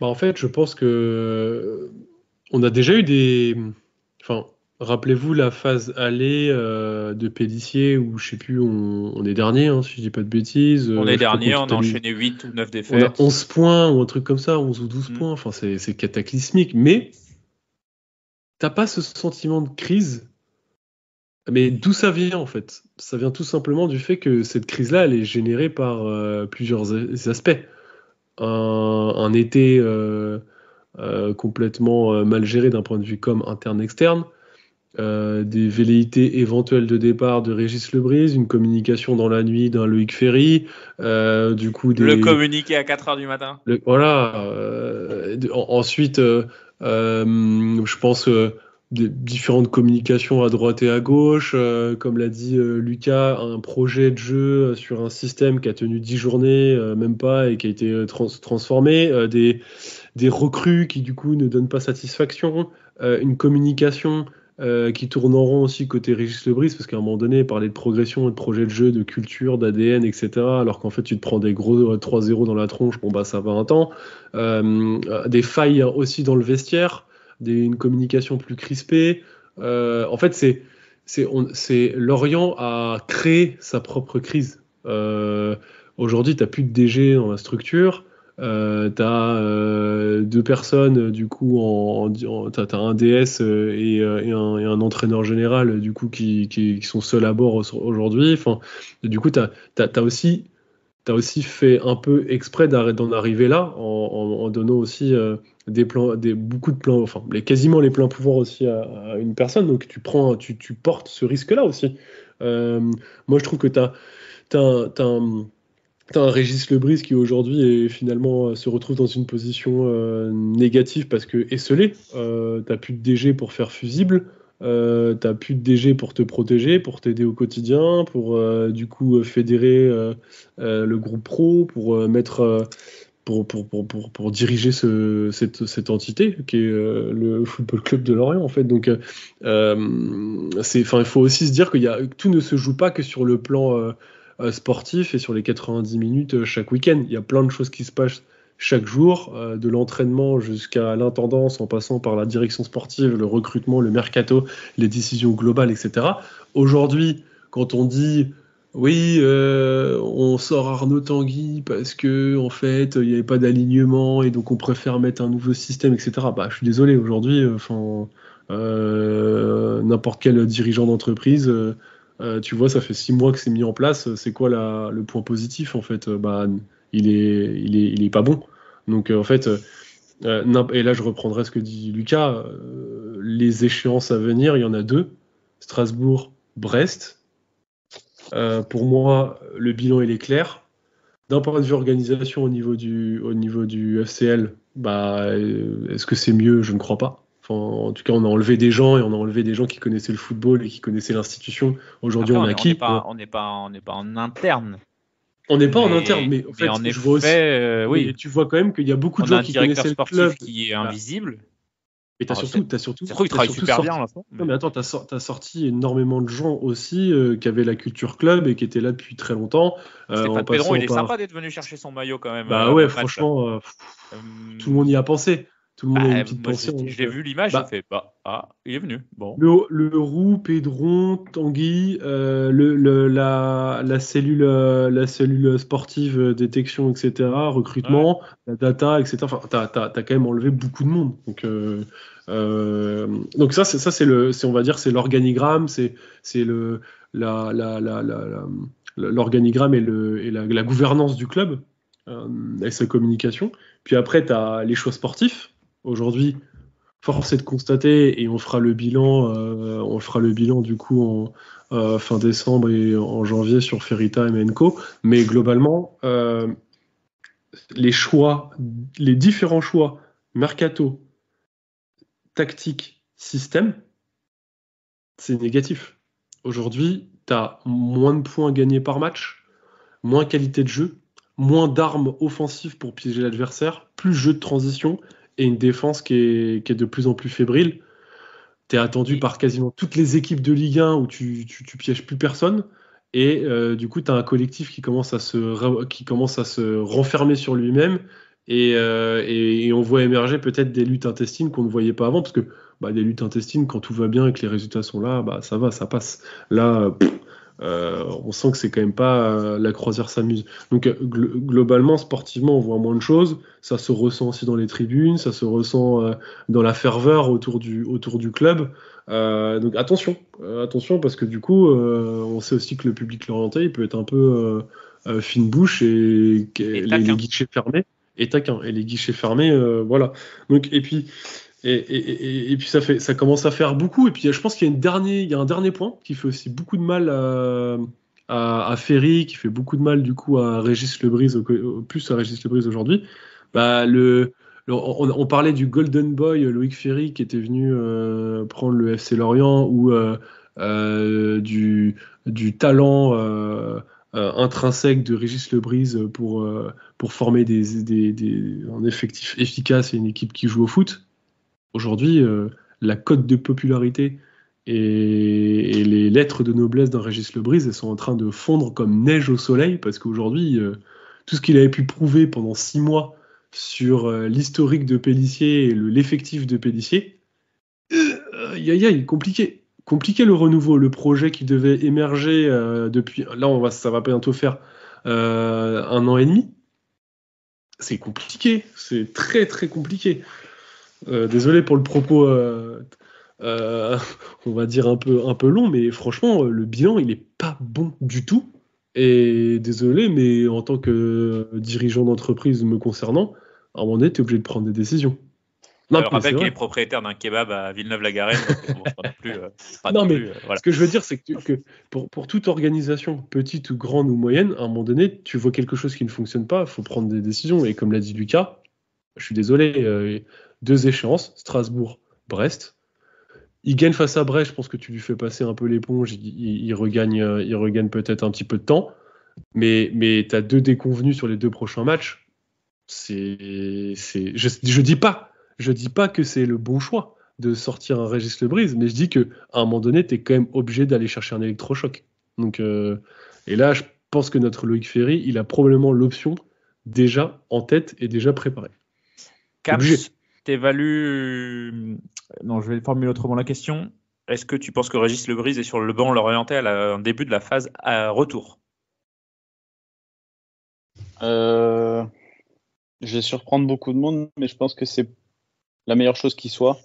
En fait, je pense que on a déjà eu rappelez-vous la phase aller de Pélissier où, je sais plus, on est dernier, si je dis pas de bêtises. On est dernier, on a enchaîné 8 ou 9 défaites. On a 11 points ou un truc comme ça, 11 ou 12 points, c'est cataclysmique. Mais t'as pas ce sentiment de crise. Mais d'où ça vient en fait? Ça vient tout simplement du fait que cette crise-là, elle est générée par plusieurs aspects. Un été complètement mal géré d'un point de vue comme interne-externe, des velléités éventuelles de départ de Régis Lebris, une communication dans la nuit d'un Loïc Ferry, le communiqué à 4h du matin. Ensuite, je pense des différentes communications à droite et à gauche, comme l'a dit Lucas, un projet de jeu sur un système qui a tenu 10 journées, même pas, et qui a été transformé, des recrues qui du coup ne donnent pas satisfaction, une communication qui tourne en rond aussi côté Régis Lebris, parce qu'à un moment donné, parler de progression et de projet de jeu, de culture, d'ADN, etc., alors qu'en fait tu te prends des gros 3-0 dans la tronche, ça va un temps, des failles aussi dans le vestiaire, une communication plus crispée. En fait, c'est Lorient a créé sa propre crise. Aujourd'hui, tu n'as plus de DG dans la structure. Tu as 2 personnes, du coup, tu as un DS et un entraîneur général, du coup, qui sont seuls à bord aujourd'hui. Du coup, tu as aussi fait un peu exprès d'en arriver là, en donnant aussi beaucoup de plans, quasiment les pleins pouvoirs aussi à une personne. Donc tu portes ce risque-là aussi. Moi, je trouve que t'as un Régis Lebris qui aujourd'hui finalement se retrouve dans une position négative parce que esselé. T'as plus de DG pour faire fusible. T'as plus de DG pour te protéger, pour t'aider au quotidien, pour du coup fédérer le groupe pro, pour mettre pour diriger cette entité qui est le Football Club de Lorient en fait. Donc il faut aussi se dire que tout ne se joue pas que sur le plan sportif et sur les 90 minutes chaque week-end. Il y a plein de choses qui se passent chaque jour, de l'entraînement jusqu'à l'intendance, en passant par la direction sportive, le recrutement, le mercato, les décisions globales, etc. Aujourd'hui, quand on dit oui, on sort Arnaud Tanguy parce que en fait il n'y avait pas d'alignement et donc on préfère mettre un nouveau système, etc. Je suis désolé, aujourd'hui, n'importe quel dirigeant d'entreprise, tu vois, ça fait 6 mois que c'est mis en place. C'est quoi le point positif en fait? Il est pas bon. Donc en fait, et là je reprendrai ce que dit Lucas, les échéances à venir, il y en a 2. Strasbourg, Brest. Pour moi, le bilan il est clair. D'un point de vue organisation au niveau du FCL, est-ce que c'est mieux? Je ne crois pas. Enfin, en tout cas, on a enlevé des gens et on a enlevé des gens qui connaissaient le football et qui connaissaient l'institution. Aujourd'hui, Après, on a qui? On n'est pas en interne. On n'est pas en interne, mais en fait, je vois aussi. Oui. Mais tu vois quand même qu'il y a beaucoup de On a gens un qui directeur connaissaient le sportif club. qui est invisible. Et t'as surtout il travaille super bien en l'instant. Non, mais attends, t'as sorti énormément de gens aussi qui avaient la culture club et qui étaient là depuis très longtemps. Stéphane Pedron, il est sympa d'être venu chercher son maillot quand même. Bah ouais, franchement, tout le monde y a pensé. Tout le monde a une petite pensée. J'ai vu l'image, j'ai fait il est venu. Bon. Le Roux, Pedron, Tanguy, la cellule sportive, détection, etc., recrutement, la data, etc. Enfin, t'as quand même enlevé beaucoup de monde. Donc ça c'est on va dire, c'est l'organigramme, c'est l'organigramme et la gouvernance du club et sa communication. Puis après, tu as les choix sportifs. Aujourd'hui, force est de constater, et on fera le bilan du coup en fin décembre et en janvier sur Ferrita et Co. Mais globalement, les différents choix mercato, tactique, système, c'est négatif. Aujourd'hui, tu as moins de points gagnés par match, moins qualité de jeu, moins d'armes offensives pour piéger l'adversaire, plus jeu de transition et une défense qui est de plus en plus fébrile. Tu es attendu par quasiment toutes les équipes de Ligue 1 où tu pièges plus personne. Et du coup, tu as un collectif qui commence à se renfermer sur lui-même. Et on voit émerger peut-être des luttes intestines qu'on ne voyait pas avant. Parce que des luttes intestines, quand tout va bien et que les résultats sont là, ça va, ça passe. Là, on sent que c'est quand même pas la croisière s'amuse. Donc globalement, sportivement, on voit moins de choses. Ça se ressent aussi dans les tribunes, ça se ressent dans la ferveur autour du club. Donc attention, parce que du coup, on sait aussi que le public lorientais, il peut être un peu fine bouche et les guichets fermés. Et taquin. Et les guichets fermés, voilà. Donc et puis ça commence à faire beaucoup. Et puis je pense qu'il y a un dernier point qui fait aussi beaucoup de mal à Ferry, qui fait beaucoup de mal du coup à Régis Lebris, plus à Régis Lebris aujourd'hui. On parlait du Golden Boy Loïc Ferry qui était venu prendre le FC Lorient, ou du talent intrinsèque de Régis Lebris pour former un effectif efficace et une équipe qui joue au foot. Aujourd'hui, la cote de popularité et les lettres de noblesse d'un Régis Lebris, elles sont en train de fondre comme neige au soleil, parce qu'aujourd'hui, tout ce qu'il avait pu prouver pendant 6 mois sur l'historique de Pélissier et l'effectif de Pélissier, compliqué. Compliqué le renouveau, le projet qui devait émerger depuis... Là, ça va bientôt faire 1 an et demi. C'est compliqué, c'est très très compliqué. Désolé pour le propos, on va dire un peu long, mais franchement, le bilan, il est pas bon du tout. Et désolé, mais en tant que dirigeant d'entreprise me concernant, à un moment donné, tu es obligé de prendre des décisions. Je rappelle qu'il est propriétaire d'un kebab à Villeneuve-la-Garenne. Ce que je veux dire, c'est que pour toute organisation, petite ou grande ou moyenne, à un moment donné, tu vois quelque chose qui ne fonctionne pas, il faut prendre des décisions. Et comme l'a dit Lucas, je suis désolé, 2 échéances, Strasbourg, Brest. Il gagne face à Brest, je pense que tu lui fais passer un peu l'éponge, il regagne peut-être un petit peu de temps. Mais tu as 2 déconvenus sur les 2 prochains matchs. Je dis pas que c'est le bon choix de sortir un Régis Lebris, mais je dis qu'à un moment donné, tu es quand même obligé d'aller chercher un électrochoc. Donc, et là, je pense que notre Loïc Ferry, il a probablement l'option déjà en tête et déjà préparée. Caps, t'évalues... Non, je vais formuler autrement la question. Est-ce que tu penses que Régis Lebris est sur le banc l'orienté à un début de la phase à retour? Je vais surprendre beaucoup de monde, mais je pense que c'est la meilleure chose qui soit.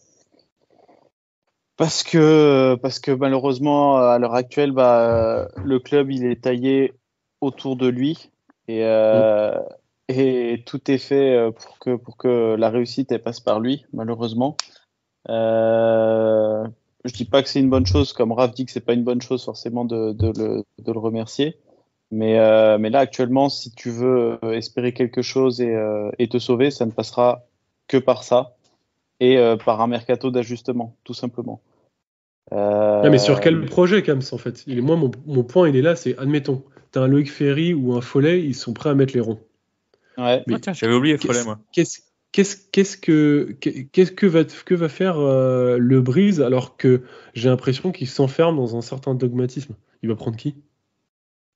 Parce que malheureusement, à l'heure actuelle, le club, il est taillé autour de lui. Et tout est fait pour que la réussite elle passe par lui, malheureusement. Je dis pas que c'est une bonne chose, comme Raph dit que c'est pas une bonne chose forcément de le remercier. Mais là, actuellement, si tu veux espérer quelque chose et te sauver, ça ne passera que par ça et par un mercato d'ajustement, tout simplement. Non, mais sur quel projet, Kams, en fait? Moi, mon point, il est là, c'est, admettons, t'as un Loïc Ferry ou un Follet, ils sont prêts à mettre les ronds. Ouais. Mais Tiens, j'avais oublié Follet, moi. Qu'est-ce que va faire le Brise alors que j'ai l'impression qu'il s'enferme dans un certain dogmatisme? Il va prendre qui?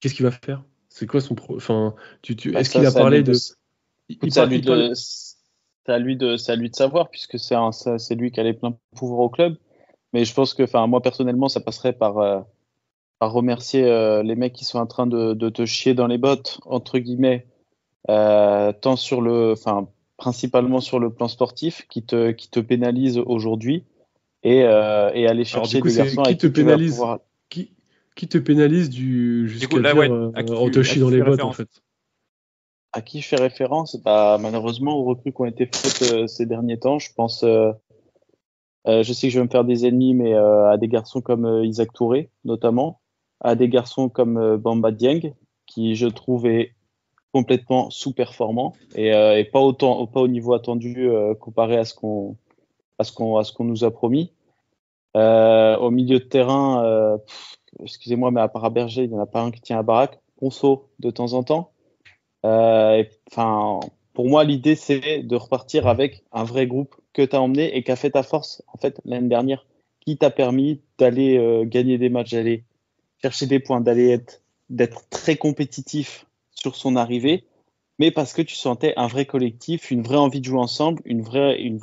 Qu'est-ce qu'il va faire? C'est quoi son enfin, est-ce qu'il a parlé de C'est à lui de savoir, puisque c'est lui qui a les pleins pouvoirs au club. Mais je pense que, moi personnellement, ça passerait par remercier les mecs qui sont en train de te chier dans les bottes, entre guillemets, tant principalement sur le plan sportif, qui te pénalise aujourd'hui, et aller chercher alors, du coup, des garçons qui avec te qui tu vas pénalise pouvoir... qui te pénalise jusqu'à là, dire ouais, on te chie dans les bottes, en fait? À qui je fais référence? Malheureusement, aux recrues qui ont été faites ces derniers temps, je pense... je sais que je vais me faire des ennemis, mais à des garçons comme Isaac Touré, notamment, à des garçons comme Bamba Dieng, qui je trouve est complètement sous-performant et pas au niveau attendu comparé à ce qu'on nous a promis. Au milieu de terrain, excusez-moi, mais à part Berger, il n'y en a pas un qui tient à baraque. Ponceau de temps en temps. Pour moi, l'idée, c'est de repartir avec un vrai groupe que tu as emmené et qui a fait ta force, en fait, l'année dernière, qui t'a permis d'aller gagner des matchs, d'aller chercher des points, d'être très compétitif sur son arrivée, mais parce que tu sentais un vrai collectif, une vraie envie de jouer ensemble, une vraie équipe,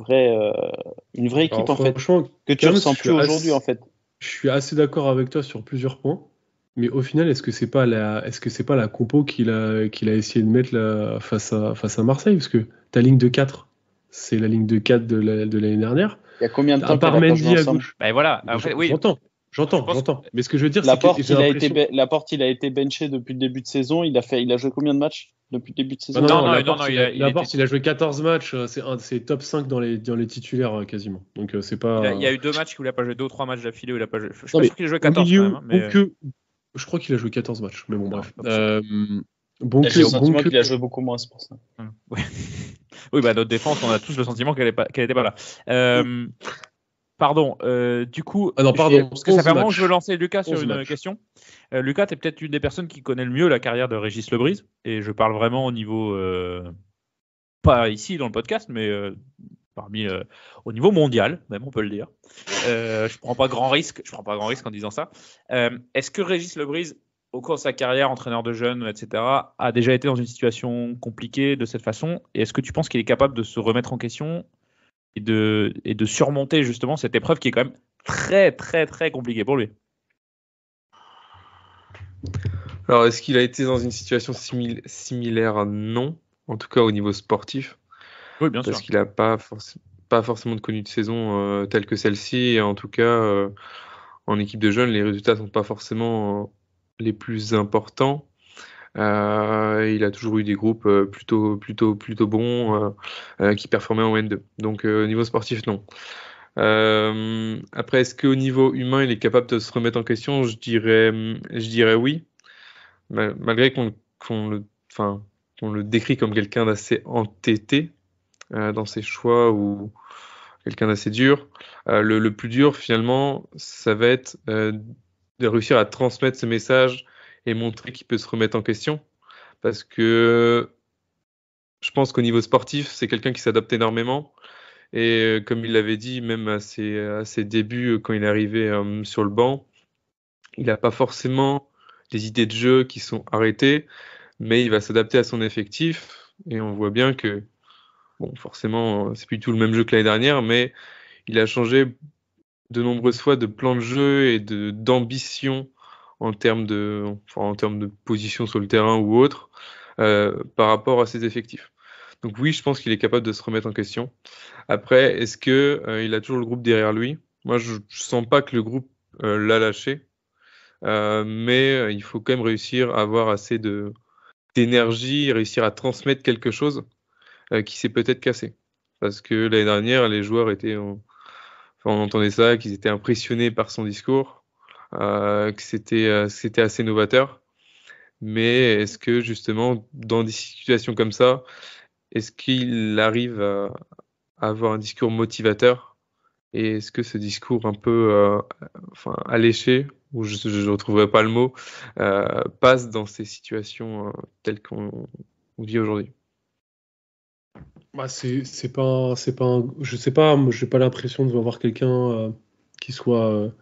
Alors, en fait, que tu Kams, ressens plus aujourd'hui, en fait. Je suis assez d'accord avec toi sur plusieurs points, mais au final, est-ce que c'est pas la compo qu'il a essayé de mettre face à Marseille? Parce que ta ligne de 4, c'est la ligne de 4 de l'année dernière. Il y a combien de temps à part qu'elle a pas Mendy joué à ensemble? gauche? Voilà. Après, oui. J'entends. Mais ce que je veux dire, c'est Laporte, que j'ai l'impression... Laporte, il a été benché depuis le début de saison. Il a joué combien de matchs depuis le début de saison? Laporte, il a joué 14 matchs. C'est top 5 dans les titulaires quasiment. Donc c'est pas. Il y a eu 2 matchs où il a pas joué, 2 ou 3 matchs d'affilée où il a pas joué. Je suis Non, pas sûr qu'il a joué 14 quand même. Hein, mais... Je crois qu'il a joué 14 matchs. Mais bon, bref. J'ai le sentiment qu'il a joué beaucoup moins, c'est pour ça. Oui, notre défense, on a tous le sentiment qu'elle n'était pas là. Pardon, du coup, parce que ça fait un moment que je veux lancer Lucas sur une question. Lucas, tu es peut-être une des personnes qui connaît le mieux la carrière de Régis Lebrise, et je parle vraiment au niveau, pas ici dans le podcast, mais au niveau mondial, même on peut le dire. Je prends pas grand risque en disant ça. Est-ce que Régis Lebrise, au cours de sa carrière, entraîneur de jeunes, etc., a déjà été dans une situation compliquée de cette façon? Et est-ce que tu penses qu'il est capable de se remettre en question et de surmonter justement cette épreuve qui est quand même très, très, très compliquée pour lui? Alors, est-ce qu'il a été dans une situation similaire? Non, en tout cas au niveau sportif. Oui, bien sûr. Parce qu'il n'a pas forcément connu de saison telle que celle-ci. Et en tout cas, en équipe de jeunes, les résultats ne sont pas forcément les plus importants. Il a toujours eu des groupes plutôt bons qui performaient en N2. Donc au niveau sportif, non. Après, est-ce qu'au niveau humain, il est capable de se remettre en question? Je dirais oui. Malgré qu'on le décrit comme quelqu'un d'assez entêté dans ses choix ou quelqu'un d'assez dur. Le plus dur, finalement, ça va être de réussir à transmettre ce message et montrer qu'il peut se remettre en question. Parce que je pense qu'au niveau sportif, c'est quelqu'un qui s'adapte énormément. Et comme il l'avait dit, même à ses débuts, quand il est arrivé sur le banc, il n'a pas forcément des idées de jeu qui sont arrêtées, mais il va s'adapter à son effectif. Et on voit bien que, bon, forcément, c'est plus du tout le même jeu que l'année dernière, mais il a changé de nombreuses fois de plan de jeu et d'ambition en termes de position sur le terrain ou autre par rapport à ses effectifs. Donc oui, je pense qu'il est capable de se remettre en question. Après, est-ce qu'il a toujours le groupe derrière lui? Moi, je ne sens pas que le groupe l'a lâché, mais il faut quand même réussir à avoir assez d'énergie, réussir à transmettre quelque chose qui s'est peut-être cassé. Parce que l'année dernière, les joueurs étaient on entendait ça, qu'ils étaient impressionnés par son discours, que c'était assez novateur. Mais est-ce que justement, dans des situations comme ça, est-ce qu'il arrive à avoir un discours motivateur? Et est-ce que ce discours un peu alléché, ou je ne retrouverai pas le mot, passe dans ces situations telles qu'on vit aujourd'hui? Bah, c'est pas je sais pas, moi j'ai pas l'impression de voir quelqu'un qui soit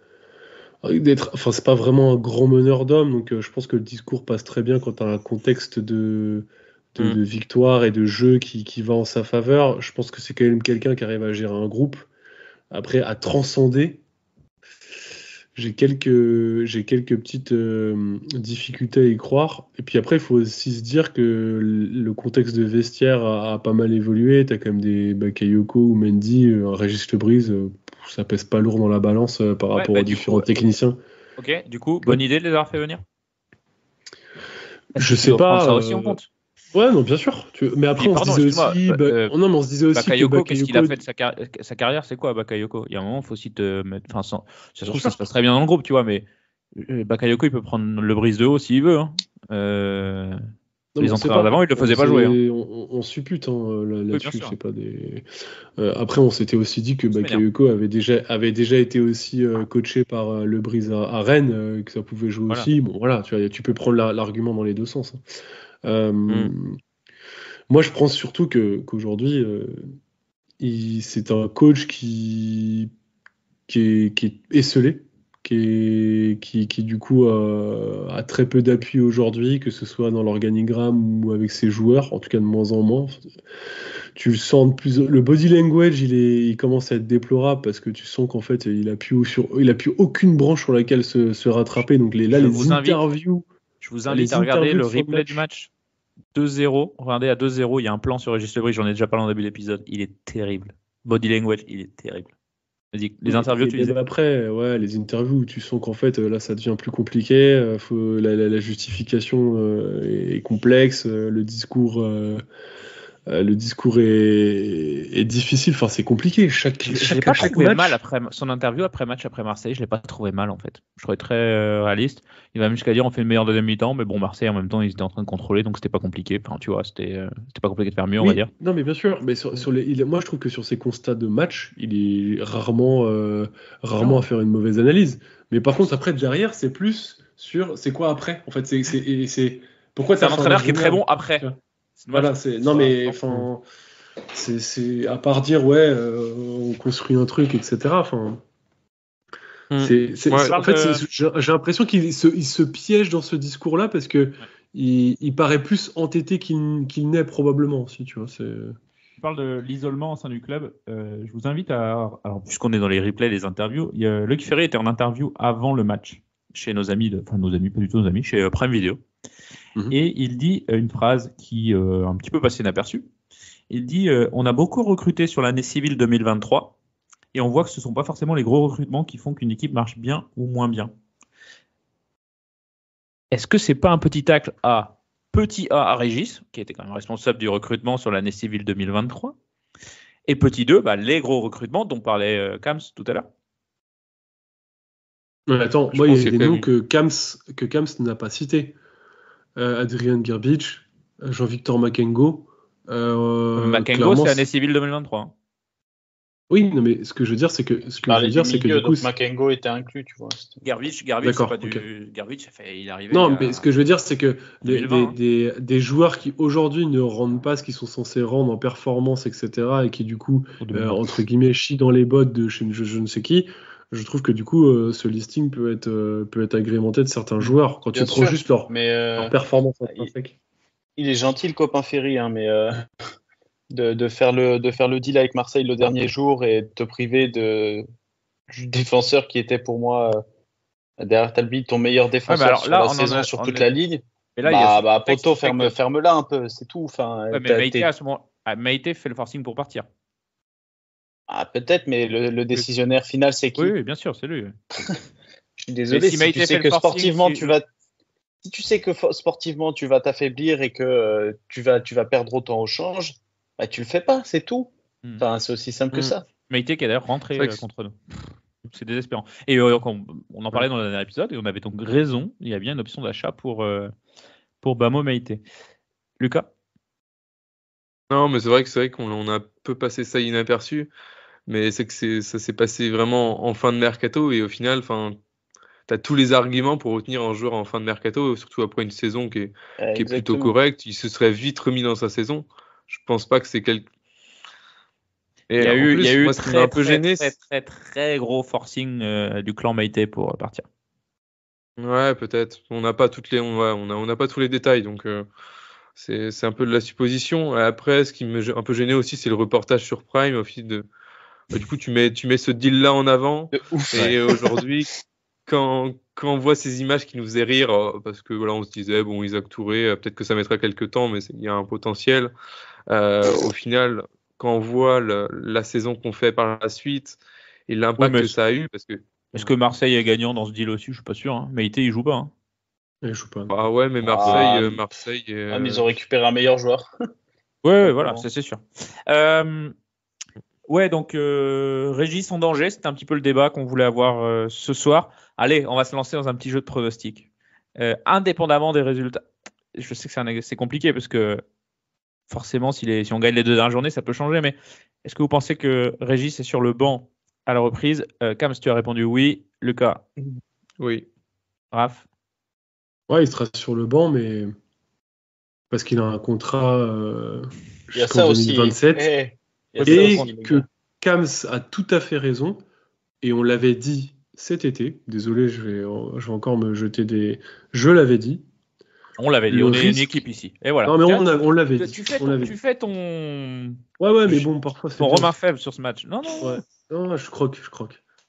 c'est pas vraiment un grand meneur d'hommes, donc je pense que le discours passe très bien quand tu as un contexte de victoire et de jeu qui va en sa faveur. Je pense que c'est quand même quelqu'un qui arrive à gérer un groupe. Après, à transcender, j'ai quelques petites difficultés à y croire. Et puis après, il faut aussi se dire que le contexte de vestiaire a pas mal évolué. Tu as quand même des Bakayoko ou Mendy, Régis Lebrise, ça pèse pas lourd dans la balance par rapport aux différents techniciens. Ok, du coup, bonne idée de les avoir fait venir. Je sais pas. Ça aussi en compte. Ouais, non, bien sûr. Mais après, on se disait aussi Bakayoko, qu'est-ce qu'il a fait de sa carrière, c'est quoi, Bakayoko? Il y a un moment, il faut aussi te mettre. Enfin, ça se trouve, ça se passe très bien dans le groupe, tu vois, mais Bakayoko, il peut prendre le brise de haut s'il veut. Les entraîneurs d'avant, ils le faisaient pas jouer. On suppute là-dessus. C'est pas des. Après, on s'était aussi dit que Bakayoko avait déjà été aussi coaché par le brise à Rennes, que ça pouvait jouer aussi. Bon, voilà, tu peux prendre l'argument dans les deux sens. Moi, je pense surtout qu'aujourd'hui, c'est un coach qui est esselé, qui du coup a très peu d'appui aujourd'hui, que ce soit dans l'organigramme ou avec ses joueurs, en tout cas de moins en moins. Tu le sens de plus. Le body language, il commence à être déplorable parce que tu sens qu'en fait, il appuie aucune branche sur laquelle se rattraper. Donc les interviews. Je vous invite à regarder le replay du match. 2-0, regardez à 2-0, il y a un plan sur Régis Lebris, j'en ai déjà parlé en début d'épisode, il est terrible. Body language, il est terrible. Vas-y, les interviews, tu disais. Après, les interviews, tu sens qu'en fait, là, ça devient plus compliqué, la justification est complexe, le discours est difficile, enfin c'est compliqué. Je l'ai pas trouvé mal après son interview après Marseille, je l'ai pas trouvé mal en fait. Je trouvais très réaliste. Il va même jusqu'à dire on fait une meilleure deuxième mi-temps, mais bon Marseille en même temps ils étaient en train de contrôler donc c'était pas compliqué. Enfin tu vois c'était pas compliqué de faire mieux on va dire. Non mais bien sûr, mais moi je trouve que sur ces constats de match il est rarement à faire une mauvaise analyse. Mais par contre après derrière c'est plus sur c'est quoi après en fait c'est pourquoi c'est un entraîneur qui est très bon après. Voilà, c'est à part dire on construit un truc, etc. Enfin, j'ai l'impression qu'il se piège dans ce discours-là parce que il paraît plus entêté qu'il n'est probablement. Si tu vois, Tu parles de l'isolement au sein du club. Je vous invite alors puisqu'on est dans les replays, les interviews, Luc Ferry était en interview avant le match chez nos amis, pas du tout nos amis, chez Prime Video. Et il dit une phrase qui un petit peu passée inaperçue. Il dit on a beaucoup recruté sur l'année civile 2023 et on voit que ce ne sont pas forcément les gros recrutements qui font qu'une équipe marche bien ou moins bien. Est-ce que c'est pas un petit tacle à Régis, qui était quand même responsable du recrutement sur l'année civile 2023, et petit 2, les gros recrutements dont parlait Kams tout à l'heure? Attends, moi il y a des noms que Kams n'a pas cités. Adrian Gerbic, Jean-Victor Makengo. Makengo, c'est l'année civile 2023. Oui, non, mais ce que je veux dire, c'est que du coup, Makengo était inclus, tu vois. Gerbic, c'est pas du. Gerbic, il est arrivé. Non, mais ce que je veux dire, c'est que des joueurs qui aujourd'hui ne rendent pas ce qu'ils sont censés rendre en performance, etc., et qui du coup, entre guillemets, chient dans les bottes de chez je ne sais qui. Je trouve que du coup, ce listing peut être agrémenté de certains joueurs quand tu prends juste leur performance intrinsèque. Il est gentil le copain Ferry, hein, mais de faire le deal avec Marseille le dernier jour et de te priver du défenseur qui était pour moi derrière Talbi ton meilleur défenseur sur la saison sur toute la ligue. Et là, Poto, ferme-la un peu, c'est tout. Enfin, mais Maïté à ce moment, Maïté fait le forcing pour partir. Ah, peut-être, mais le décisionnaire final, c'est qui? Oui, bien sûr, c'est lui. Je suis désolé, si tu sais que sportivement, tu vas t'affaiblir et que tu vas perdre autant au change, tu le fais pas, c'est tout. Enfin, c'est aussi simple que ça. Meïté qui est d'ailleurs rentré C'est vrai que- contre nous. C'est désespérant. Et on en parlait dans le dernier épisode et on avait donc raison. Il y a bien une option d'achat pour Bamo Meïté. Lucas? Non, mais c'est vrai qu'on a un peu passé ça inaperçu, mais c'est que ça s'est passé vraiment en fin de mercato et au final, enfin, t'as tous les arguments pour retenir un joueur en fin de mercato, surtout après une saison qui est plutôt Exactement. correcte. Il se serait vite remis dans sa saison. Je pense pas que c'est quelque. Et Il y a en eu, plus, il y a eu moi, ce qui m'a un peu gêné, très gros forcing du clan Meïté pour partir. ouais, peut-être. On n'a pas on n'a pas tous les détails, donc c'est un peu de la supposition. Après, ce qui un peu gêné aussi, c'est le reportage sur Prime. Du coup, tu mets ce deal-là en avant. De ouf. Et aujourd'hui, quand on voit ces images qui nous faisaient rire, parce que voilà, on se disait, bon, Isaac Touré, peut-être que ça mettra quelques temps, mais il y a un potentiel. Au final, quand on voit la saison qu'on fait par la suite et l'impact Oui, mais que ça a eu, parce que est-ce que Marseille est gagnant dans ce deal aussi? Je suis pas sûr. Hein. Meïté, il joue pas. Hein. Et je joue pas. ah ouais, mais Marseille. Mais ils ont récupéré un meilleur joueur. Ouais, voilà, ça c'est sûr. Ouais, donc Régis en danger, c'était un petit peu le débat qu'on voulait avoir ce soir. Allez, on va se lancer dans un petit jeu de pronostic. Indépendamment des résultats, je sais que c'est compliqué parce que forcément, si on gagne les 2 dernières journées, ça peut changer. Mais est-ce que vous pensez que Régis est sur le banc à la reprise? Cam, si tu as répondu oui. Lucas? Oui. Raph? Ouais, il sera sur le banc, mais parce qu'il a un contrat Il y a jusqu'en ça aussi. 2027. Il y a ça Et aussi, les que gars. Kams a tout à fait raison, et on l'avait dit cet été. Désolé, je vais encore me jeter des. Je l'avais dit. On l'avait dit, Le on est une risque- équipe ici. Et voilà. Non, mais on l'avait dit. Tu fais On l'avait tu dit. fais ton Ouais, mais bon, parfois c'est. ton bien. Romain faible sur ce match. Non. Ouais. Non, je croque.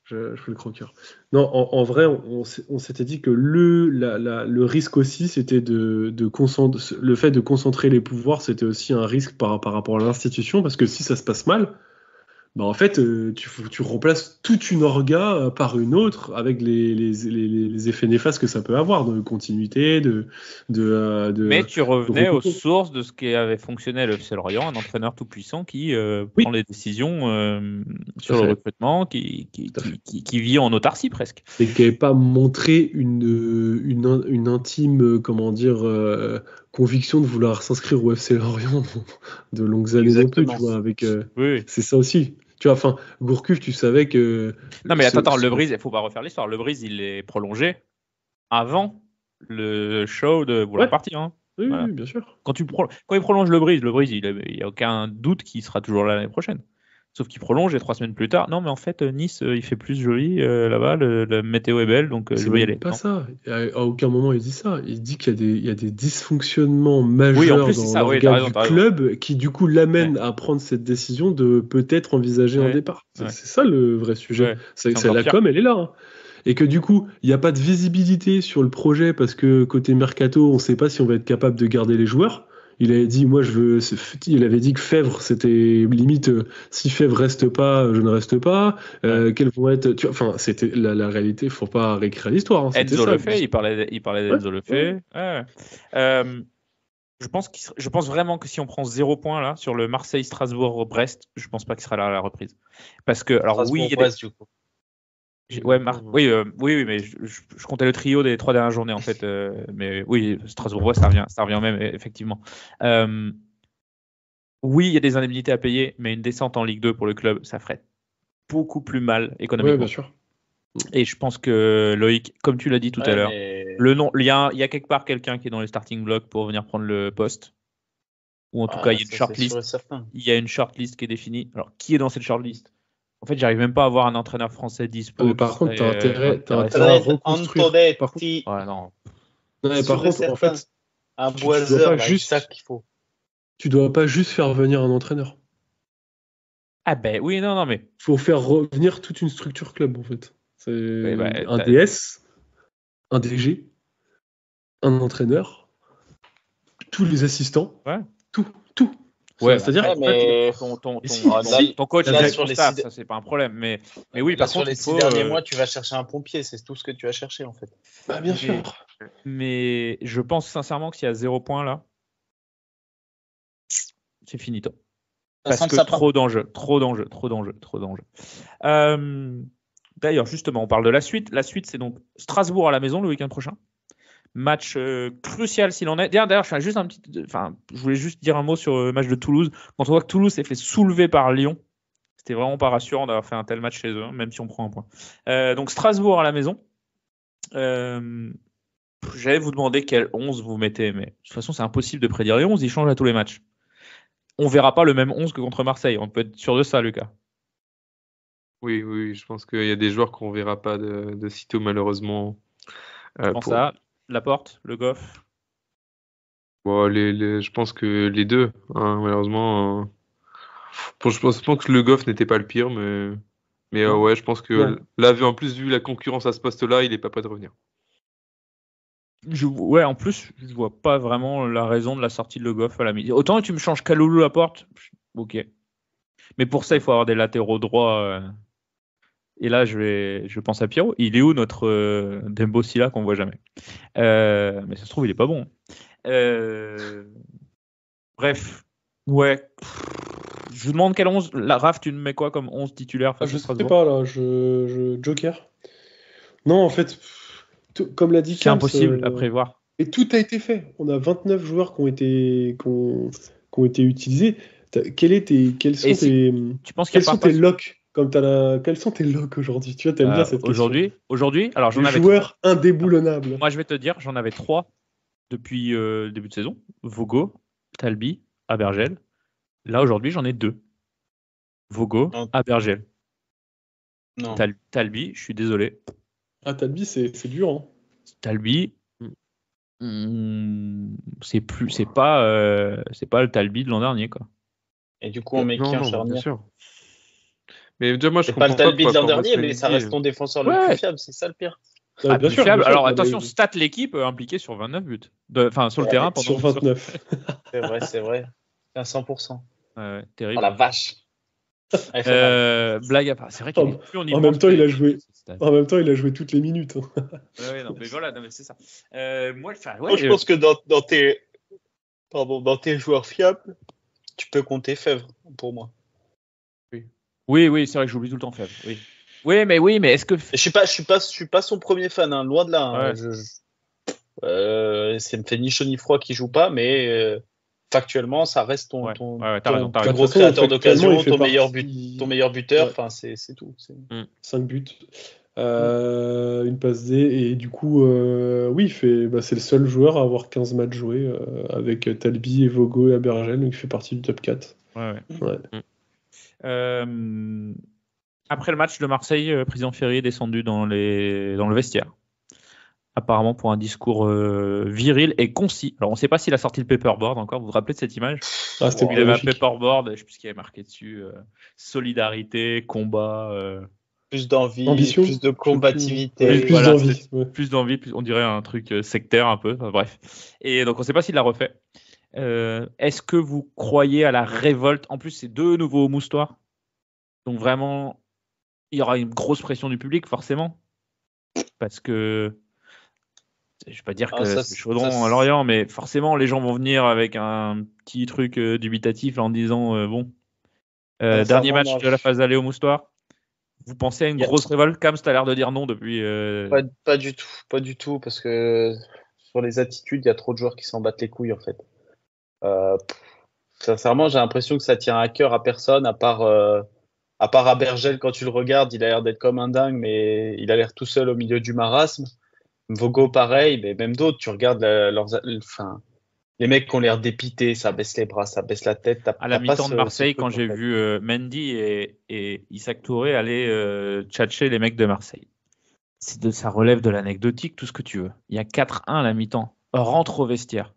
Je fais le croqueur. Non, en vrai, on s'était dit que le risque aussi, c'était le fait de concentrer les pouvoirs, c'était aussi un risque par rapport à l'institution, parce que si ça se passe mal, bah en fait, tu remplaces toute une orga par une autre avec les effets néfastes que ça peut avoir de continuité, Mais tu revenais aux repos. sources de ce qui avait fonctionné à l'FC Lorient, un entraîneur tout puissant qui Oui. prend les décisions sur Tout à le fait. recrutement, qui vit en autarcie presque. Et qui n'avait pas montré une intime, comment dire, conviction de vouloir s'inscrire au FC Lorient de longues années non plus, Exactement. tu vois, avec Oui. c'est ça aussi. Tu vois, enfin, Gourcuff, tu savais que Non, mais attends, Le Brise, il faut pas refaire l'histoire. Le Brise, il est prolongé avant le show de vouloir Ouais. partir. Hein. oui, Voilà. oui, bien sûr. Quand il prolonge le Brise, il n'y a aucun doute qu'il sera toujours là l'année prochaine. Sauf qu'il prolonge et 3 semaines plus tard. Non, mais en fait, Nice, il fait plus joli là-bas. La météo est belle, donc je C'est vais y même aller. pas Non. ça. À aucun moment il dit ça. Il dit qu'il y a des dysfonctionnements majeurs Oui, en plus, c'est dans ça. Oui, l'organe t'as raison, du t'as raison. club qui du coup l'amène à prendre cette décision de peut-être envisager un Ouais. départ. C'est Ouais. ça le vrai sujet. Ouais. C'est C'est encore la pire. com, elle est là. Hein. Et que du coup, il n'y a pas de visibilité sur le projet parce que côté mercato, on ne sait pas si on va être capable de garder les joueurs. Il avait dit, il avait dit que Fèvre, c'était limite, si Fèvre reste pas, je ne reste pas. Quels vont être, tu vois, enfin, c'était la réalité. Faut pas réécrire l'histoire. Hein, c'était Enzo ça. le fait, il parlait d'Enzo le fait. ouais. Ouais. Je pense vraiment que si on prend 0 point là sur le Marseille-Strasbourg-Brest, je pense pas qu'il sera là à la reprise. Parce que, alors oui, il y a Brest, du coup. oui, mais je comptais le trio des 3 dernières journées en fait. Mais oui, Strasbourg-Brest, ça revient au même, effectivement. Oui, il y a des indemnités à payer, mais une descente en Ligue 2 pour le club, ça ferait beaucoup plus mal économiquement. Ouais, bien sûr. Et je pense que Loïc, comme tu l'as dit tout à l'heure, le nom, il y a quelque part quelqu'un qui est dans les starting blocks pour venir prendre le poste. Ou en tout cas, il y a une shortlist. Il y a une shortlist qui est définie. Alors, qui est dans cette shortlist? En fait, j'arrive même pas à avoir un entraîneur français dispo. Mais par contre, t'as intérêt à reconstruire. Antonetti. Par contre, ouais, non. par contre, en fait, un tu Boiser, dois pas là, juste- ça qu'il faut. tu dois pas juste faire venir un entraîneur. Ah ben oui, non, mais Il faut faire revenir toute une structure club, en fait. C'est un t'as- DS, un DG, un entraîneur, tous les assistants, Ouais. tout. Ouais, C'est-à-dire Ouais, qu'en fait, mais ton coach, là, il sur ton les staff, six- ça c'est pas un problème. Mais oui, là, par sur contre, les il 6 faut, derniers mois, tu vas chercher un pompier, c'est tout ce que tu vas chercher en fait. bah, bien sûr. Mais je pense sincèrement que s'il y a 0 point là, c'est finito. Parce que trop d'enjeux. D'ailleurs, justement, on parle de la suite. La suite, c'est donc Strasbourg à la maison le week-end prochain. Match crucial s'il en est. D'ailleurs, je voulais juste dire un mot sur le match de Toulouse. Quand on voit que Toulouse s'est fait soulever par Lyon, c'était vraiment pas rassurant d'avoir fait un tel match chez eux, même si on prend un point. Donc Strasbourg à la maison. J'allais vous demander quel 11 vous mettez, mais de toute façon, c'est impossible de prédire les 11. Ils changent à tous les matchs. On verra pas le même 11 que contre Marseille. On peut être sûr de ça, Lucas. Oui, je pense qu'il y a des joueurs qu'on verra pas de sitôt, malheureusement. Je pense à Laporte, Le Goff. Bon, je pense que les deux, hein, malheureusement. Je pense que Le Goff n'était pas le pire, mais ouais, je pense que là, en plus, vu la concurrence à ce poste-là, il est pas prêt de revenir. En plus, je vois pas vraiment la raison de la sortie de Le Goff à la mi-temps. Autant que tu me changes Kaloulou Laporte, ok. Mais pour ça, il faut avoir des latéraux droits. Et là, je pense à Pierrot. Il est où notre Dembo Silla qu'on voit jamais? Mais ça se trouve, il est pas bon. Bref, ouais. Je vous demande quel 11. La Raph, tu me mets quoi comme 11 titulaire face à Strasbourg? Je sais pas là, Joker. Non, en fait, comme l'a dit c'est impossible à prévoir. Et tout a été fait. On a 29 joueurs qui ont été utilisés. Quels sont tes locks? Quels sont tes locks aujourd'hui? Tu vois, t'aimes bien cette question. Aujourd'hui, alors j'en avais joueurs indéboulonnables. Moi, je vais te dire, j'en avais 3 depuis le début de saison. Vogo, Talbi, Abergel. Là, aujourd'hui, j'en ai 2. Vogo, Abergel. Non. Talbi, je suis désolé. Ah, Talbi, c'est dur. Hein. Talbi, c'est pas le Talbi de l'an dernier, quoi. Et du coup, on met qui en charnière? Bien sûr. Mais déjà, moi, je comprends pas le Talbi de l'an dernier, mais ça reste ton défenseur le plus fiable, c'est ça le pire. Bien sûr. Alors attention, stat l'équipe impliquée sur 29 buts. Sur le terrain pendant sur 29. C'est vrai. À 100%. Terrible. Oh la vache. Blague à part. C'est vrai qu'il est plus en même temps, il a joué toutes les minutes. Mais voilà, c'est ça. Moi, je pense que dans tes joueurs fiables, tu peux compter Fèvre pour moi. Oui, c'est vrai que j'oublie tout le temps Fèvre. Oui, mais est-ce que je suis pas son premier fan, hein, loin de là. Ça me fait ni chaud ni froid qu'il joue pas, mais factuellement, ça reste ton plus gros créateur d'occasion, ton meilleur buteur. Enfin, c'est tout. 5 buts, une passe D, et du coup, c'est le seul joueur à avoir 15 matchs joués avec Talbi et Vogo et Abergel, donc il fait partie du top 4. Après le match de Marseille, président Ferry est descendu dans le vestiaire. Apparemment pour un discours viril et concis. Alors on ne sait pas s'il a sorti le paperboard encore. Vous vous rappelez de cette image? C'était il avait un paperboard, je ne sais plus ce qu'il y avait marqué dessus. Solidarité, combat. Plus d'envie, ambition, plus de combativité. Plus d'envie, on dirait un truc sectaire un peu. Enfin, bref. Et donc on ne sait pas s'il l'a refait. Est-ce que vous croyez à la révolte? En plus, c'est 2 nouveaux moustoirs. Donc vraiment, il y aura une grosse pression du public, forcément. Parce que je ne vais pas dire que c'est chaudron à Lorient, mais forcément, les gens vont venir avec un petit truc dubitatif en disant dernier match de la phase aller au moustoir. Vous pensez à une grosse révolte? Kams, tu as l'air de dire non depuis. Pas du tout, parce que sur les attitudes, il y a trop de joueurs qui s'en battent les couilles en fait. Sincèrement, j'ai l'impression que ça tient à cœur à personne, à part Abergel. Quand tu le regardes, il a l'air d'être comme un dingue, mais il a l'air tout seul au milieu du marasme. Vogo, pareil, mais même d'autres, tu regardes les mecs qui ont l'air dépités, ça baisse les bras, ça baisse la tête. À la mi-temps de Marseille, quand j'ai vu Mendy et Issa Touré aller tchatcher les mecs de Marseille, ça relève de l'anecdotique, tout ce que tu veux. Il y a 4-1 à la mi-temps. Rentre au vestiaire.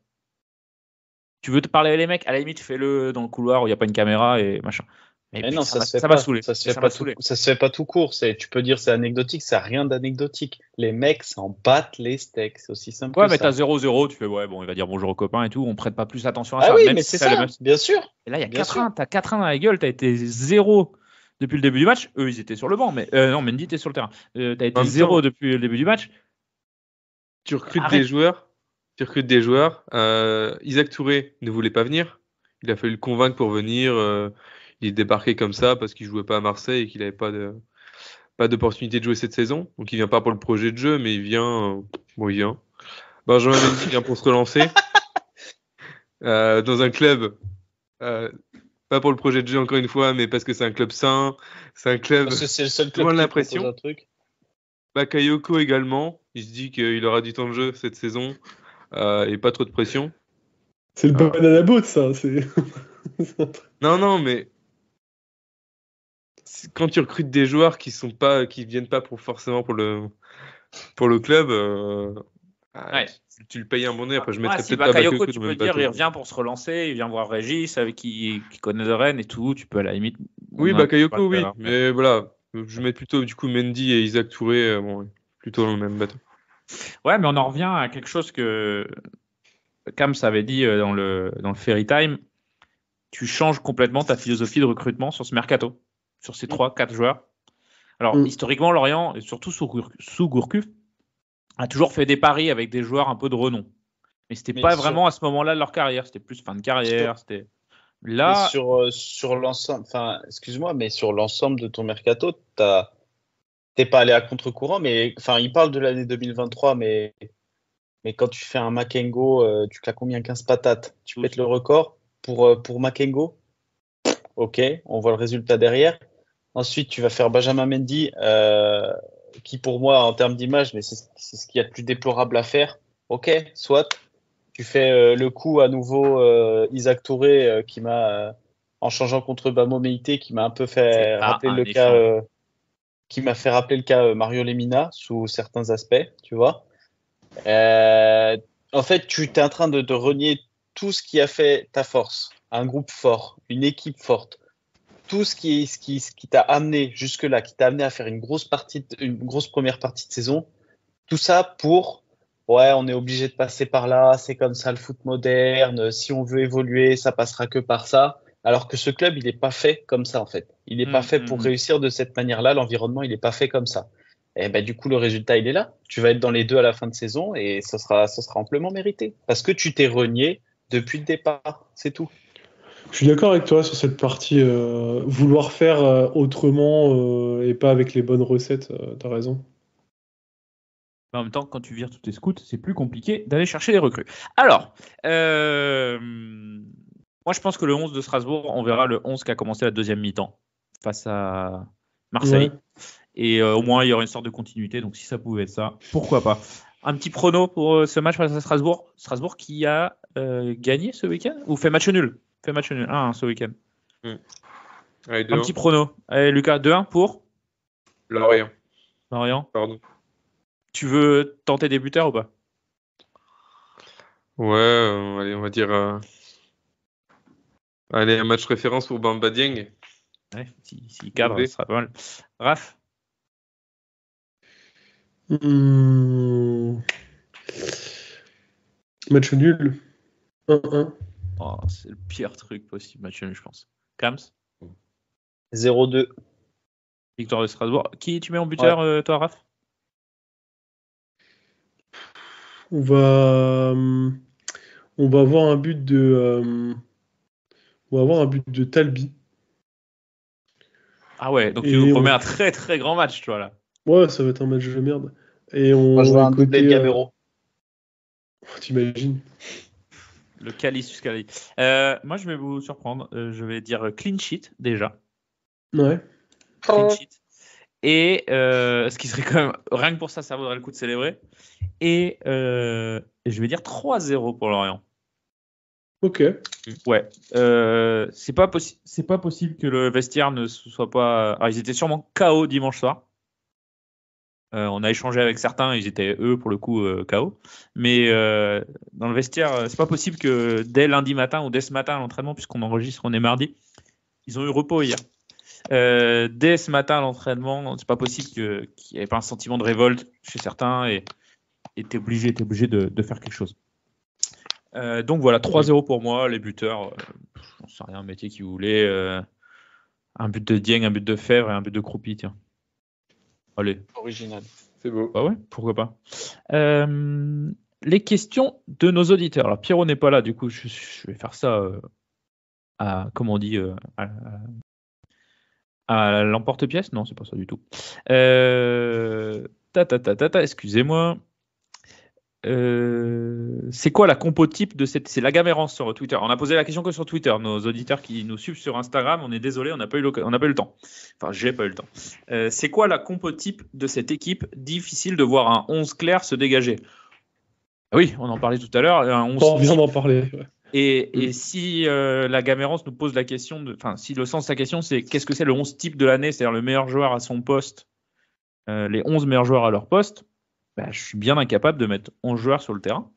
Tu veux te parler avec les mecs, à la limite, fais-le dans le couloir où il n'y a pas une caméra et machin. Mais non, ça m'a saoulé. Ça se fait pas tout court. Tu peux dire c'est anecdotique, ça n'a rien d'anecdotique. Les mecs s'en battent les steaks, c'est aussi simple que ça. Ouais, mais t'as 0-0, tu fais il va dire bonjour aux copains et tout, on prête pas plus attention à ça. Ah oui, mais c'est ça, bien sûr. Et là, il y a 4-1, t'as 4-1 dans la gueule, t'as été 0 depuis le début du match. Eux, ils étaient sur le banc, mais non, Mendy était sur le terrain. T'as été 0 depuis le début du match. Tu recrutes des joueurs. Isaac Touré ne voulait pas venir. Il a fallu le convaincre pour venir. Il est débarqué comme ça parce qu'il jouait pas à Marseille et qu'il n'avait pas d'opportunité de jouer cette saison. Donc il vient pas pour le projet de jeu, mais il vient. Il vient. Benjamin Mendy vient pour se relancer dans un club. Pas pour le projet de jeu encore une fois, mais parce que c'est un club sain. C'est un club. Parce que c'est le seul club Tout le monde a qui propose l'impression. un truc. Bakayoko également. Il se dit qu'il aura du temps de jeu cette saison et pas trop de pression. C'est le banana boat, ça. Non, mais quand tu recrutes des joueurs qui viennent pas forcément pour le club, tu le payes un bon nez. Après, je mettrais Si peut-être pas Bakayoko, Bakayoko tu dans peux le le dire, bateau. il revient pour se relancer, il vient voir Régis, avec qui connaît de Rennes et tout. Tu peux à la limite. Oui, on a pas Bakayoko, le oui. faire. Mais voilà, je mets plutôt du coup Mendy et Isaac Touré, plutôt dans le même bateau. Ouais, mais on en revient à quelque chose que Kams avait dit dans le Ferry Time. Tu changes complètement ta philosophie de recrutement sur ce mercato, sur ces 3-4 joueurs. Alors, historiquement, Lorient, et surtout sous Gourcuff, a toujours fait des paris avec des joueurs un peu de renom. Mais c'était pas vraiment à ce moment-là de leur carrière. C'était plus fin de carrière. C'était là. Sur l'ensemble, enfin, excuse-moi, mais sur l'ensemble de ton mercato, t'es pas allé à contre-courant. Mais enfin, il parle de l'année 2023, mais quand tu fais un Makengo, tu claques combien 15 patates. Tu pètes le record pour Makengo. Ok, on voit le résultat derrière. Ensuite, tu vas faire Benjamin Mendy, qui pour moi, en termes d'image, mais c'est ce qu'il y a de plus déplorable à faire. Ok, soit. Tu fais le coup à nouveau Isaac Touré qui m'a, en changeant contre Bamo Meïté, qui m'a un peu fait rappeler le cas, qui m'a fait rappeler le cas Mario Lemina sous certains aspects, tu vois. En fait, tu es en train de renier tout ce qui a fait ta force, un groupe fort, une équipe forte, tout ce qui t'a amené jusque-là, qui t'a amené à faire une grosse première partie de saison, tout ça pour ouais, on est obligé de passer par là, c'est comme ça le foot moderne, si on veut évoluer, ça passera que par ça. Alors que ce club, il n'est pas fait comme ça en fait. Il n'est pas fait pour réussir de cette manière-là, l'environnement, il n'est pas fait comme ça. Et ben du coup, le résultat, il est là. Tu vas être dans les 2 à la fin de saison et ça sera amplement mérité. Parce que tu t'es renié depuis le départ, c'est tout. Je suis d'accord avec toi sur cette partie vouloir faire autrement et pas avec les bonnes recettes, t'as raison. En même temps, quand tu vires tous tes scouts, c'est plus compliqué d'aller chercher les recrues. Alors, moi je pense que le 11 de Strasbourg, on verra le 11 qui a commencé la deuxième mi-temps face à Marseille. Ouais. Et au moins, il y aura une sorte de continuité. Donc si ça pouvait être ça, pourquoi pas. Un petit prono pour ce match face à Strasbourg. Strasbourg qui a gagné ce week-end ou fait match nul. Fait match nul 1 ce week-end. Allez, un petit prono. Allez, Lucas, 2-1 pour Lorient. Pardon. Tu veux tenter des buteurs ou pas? Ouais, allez, on va dire allez, un match référence pour Bamba Dieng. Ouais, si cadre, ça sera pas mal. Raph? Match nul. 1-1. Oh, c'est le pire truc possible, match nul, je pense. Kams? 0-2. Victoire de Strasbourg. Qui tu mets en buteur, toi, Raph? On va avoir un but de Talbi. Ah ouais, donc tu nous promets un très très grand match, toi là. Ouais, ça va être un match de merde. Et moi, je vois un doublé de Gamero. T'imagines? Le Calice. Moi, je vais vous surprendre. Je vais dire clean sheet déjà. Ouais. Clean sheet. Et ce qui serait quand même, rien que pour ça, ça vaudrait le coup de célébrer. Et je vais dire 3-0 pour Lorient. Ok. Ouais. C'est pas possible que le vestiaire ne soit pas. Alors, ils étaient sûrement KO dimanche soir. On a échangé avec certains, ils étaient eux pour le coup KO. Mais dans le vestiaire, c'est pas possible que dès lundi matin ou dès ce matin à l'entraînement, puisqu'on enregistre, on est mardi, ils ont eu repos hier. Dès ce matin à l'entraînement, c'est pas possible qu'il n'y ait pas un sentiment de révolte chez certains et t'es obligé de faire quelque chose. Donc voilà, 3-0 pour moi, les buteurs, j'en sais rien, mettez qui vous voulez. Un but de Dieng, un but de Fèvre et un but de Croupi, tiens. Allez. Original. C'est beau. Bah ouais, pourquoi pas. Les questions de nos auditeurs. Alors Pierrot n'est pas là, du coup je vais faire ça comment on dit, à l'emporte-pièce? Non, c'est pas ça du tout. Excusez-moi. C'est quoi la compo type de cette... C'est la Gamérance sur Twitter. On a posé la question que sur Twitter. Nos auditeurs qui nous suivent sur Instagram, on est désolé, on n'a pas eu le temps. Enfin, j'ai pas eu le temps. C'est quoi la compo type de cette équipe? Difficile de voir un 11 clair se dégager. Oui, on en parlait tout à l'heure. Un 11 On vient d'en parler. Ouais. Et si la Gamérance nous pose la question, si le sens de sa question, c'est qu'est-ce que c'est le 11 type de l'année, c'est-à-dire le meilleur joueur à son poste, les 11 meilleurs joueurs à leur poste, je suis bien incapable de mettre 11 joueurs sur le terrain.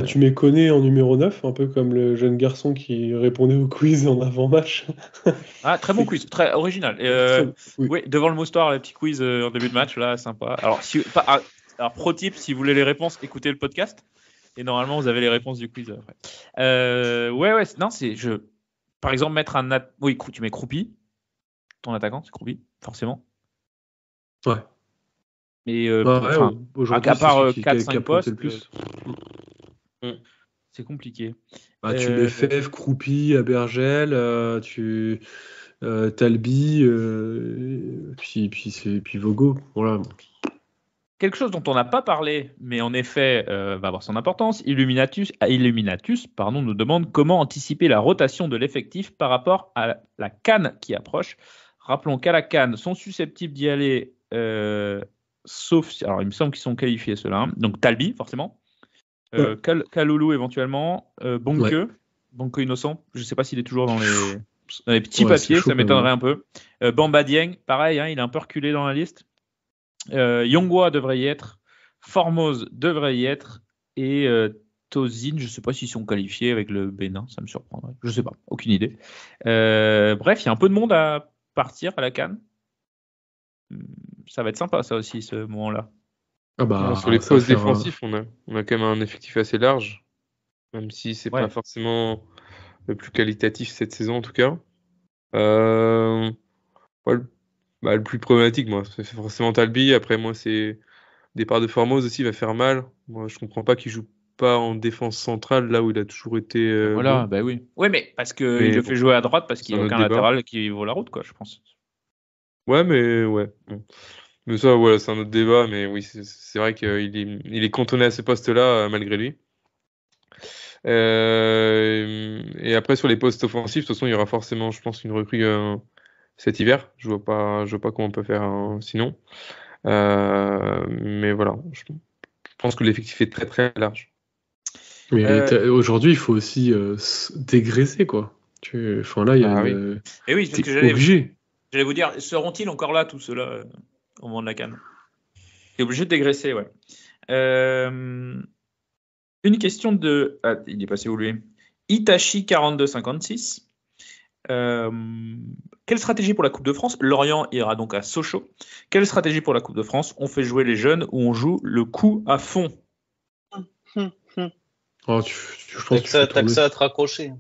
Tu m'es connu en numéro 9, un peu comme le jeune garçon qui répondait au quiz en avant-match. Ah, très bon quiz, très original. Oui, devant le moustoir, les petits quiz en début de match, là, sympa. Alors, pro tip, si vous voulez les réponses, écoutez le podcast. Et normalement, vous avez les réponses du quiz après. Non, par exemple, mettre oui, tu mets Croupi, ton attaquant, c'est Croupi, forcément. Ouais. Mais à part 4-5 postes, c'est compliqué. Tu mets Fèvre, Croupi, Abergel, Talbi, puis Vogo. Voilà. Quelque chose dont on n'a pas parlé, mais en effet va avoir son importance. Illuminatus nous demande comment anticiper la rotation de l'effectif par rapport à la CAN qui approche. Rappelons qu'à la CAN sont susceptibles d'y aller, sauf... Alors, il me semble qu'ils sont qualifiés, ceux-là. Hein. Donc, Talbi, forcément. Kaloulou, éventuellement. Bonke Innocent. Je ne sais pas s'il est toujours dans les petits papiers, ça m'étonnerait un peu. Bamba Dieng, pareil, hein, il est un peu reculé dans la liste. Yongwa devrait y être. Formose devrait y être. Et Tozin, je ne sais pas s'ils sont qualifiés avec le Bénin, ça me surprendrait. Je ne sais pas, aucune idée. Bref, il y a un peu de monde à partir à la CAN. Ça va être sympa, ça aussi, ce moment-là. Sur les postes défensifs, on a quand même un effectif assez large, même si c'est pas forcément le plus qualitatif cette saison en tout cas. Le plus problématique, moi, c'est forcément Talbi. Après, moi, c'est départ de Formose aussi, il va faire mal. Moi, je comprends pas qu'il joue pas en défense centrale là où il a toujours été. Bon. Oui. Oui, mais parce qu'il le fait jouer à droite parce qu'il n'y a aucun latéral qui vaut la route, quoi, je pense. Ouais, mais ouais. Mais ça, voilà, c'est un autre débat, mais oui, c'est vrai qu'il est cantonné à ce poste-là, malgré lui. Et après, sur les postes offensifs, de toute façon, il y aura forcément, je pense, une recrue cet hiver. Je vois pas comment on peut faire sinon. Mais voilà, je pense que l'effectif est très très large. Mais aujourd'hui, il faut aussi dégraisser, quoi. Là, il y a Et oui, parce que obligé. J'allais vous dire, seront-ils encore là, tous ceux-là, au moment de la CAN? T'es obligé de dégraisser, ouais. Une question de... Ah, il est passé où, lui? Itachi4256. Quelle stratégie pour la Coupe de France? Lorient ira donc à Sochaux. Quelle stratégie pour la Coupe de France? On fait jouer les jeunes ou on joue le coup à fond? Je pense que t'as que ça à te raccrocher.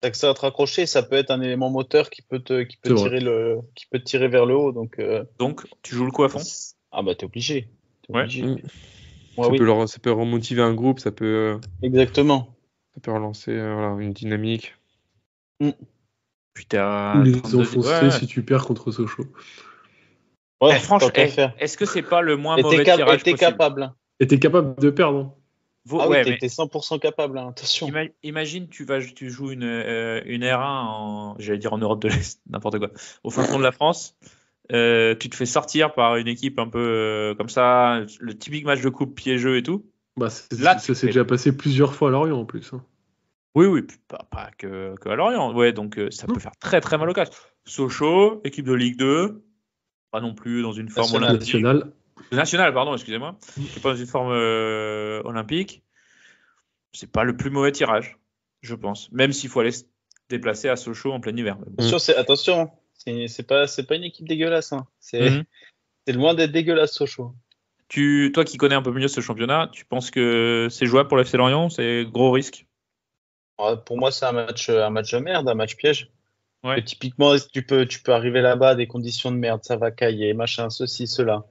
T'as que ça à te raccrocher, ça peut être un élément moteur qui peut te tirer vers le haut. Donc, tu joues le coup à fond? Ah bah t'es obligé. Ouais. Ça peut remotiver un groupe, ça peut. Exactement. Ça peut relancer une dynamique. Puis les enfoncer si tu perds contre Sochaux. Ouais, franchement, est-ce que c'est pas le moins mauvais tirage possible? Capable. Et t'es capable de perdre. T'es 100% capable, hein, attention. Imagine, tu joues une R1 j'allais dire en Europe de l'Est, n'importe quoi, au fin fond de la France. Tu te fais sortir par une équipe un peu comme ça, le typique match de coupe piégeux et tout. Ça s'est déjà passé plusieurs fois à Lorient en plus. Hein. Oui, pas que à Lorient. Ouais, donc ça peut faire très très mal au casque. Sochaux, équipe de Ligue 2, pas non plus dans une forme olympique. National, pardon, excusez-moi. C'est pas dans une forme olympique. C'est pas le plus mauvais tirage, je pense. Même s'il faut aller se déplacer à Sochaux en plein hiver. Attention, c'est pas une équipe dégueulasse. Hein. C'est loin d'être dégueulasse, Sochaux. Toi qui connais un peu mieux ce championnat, tu penses que c'est jouable pour l'FC Lorient? C'est gros risque? Pour moi, c'est un match de merde, un match piège. Ouais. Et typiquement, tu peux arriver là-bas à des conditions de merde, ça va cailler, machin, ceci, cela.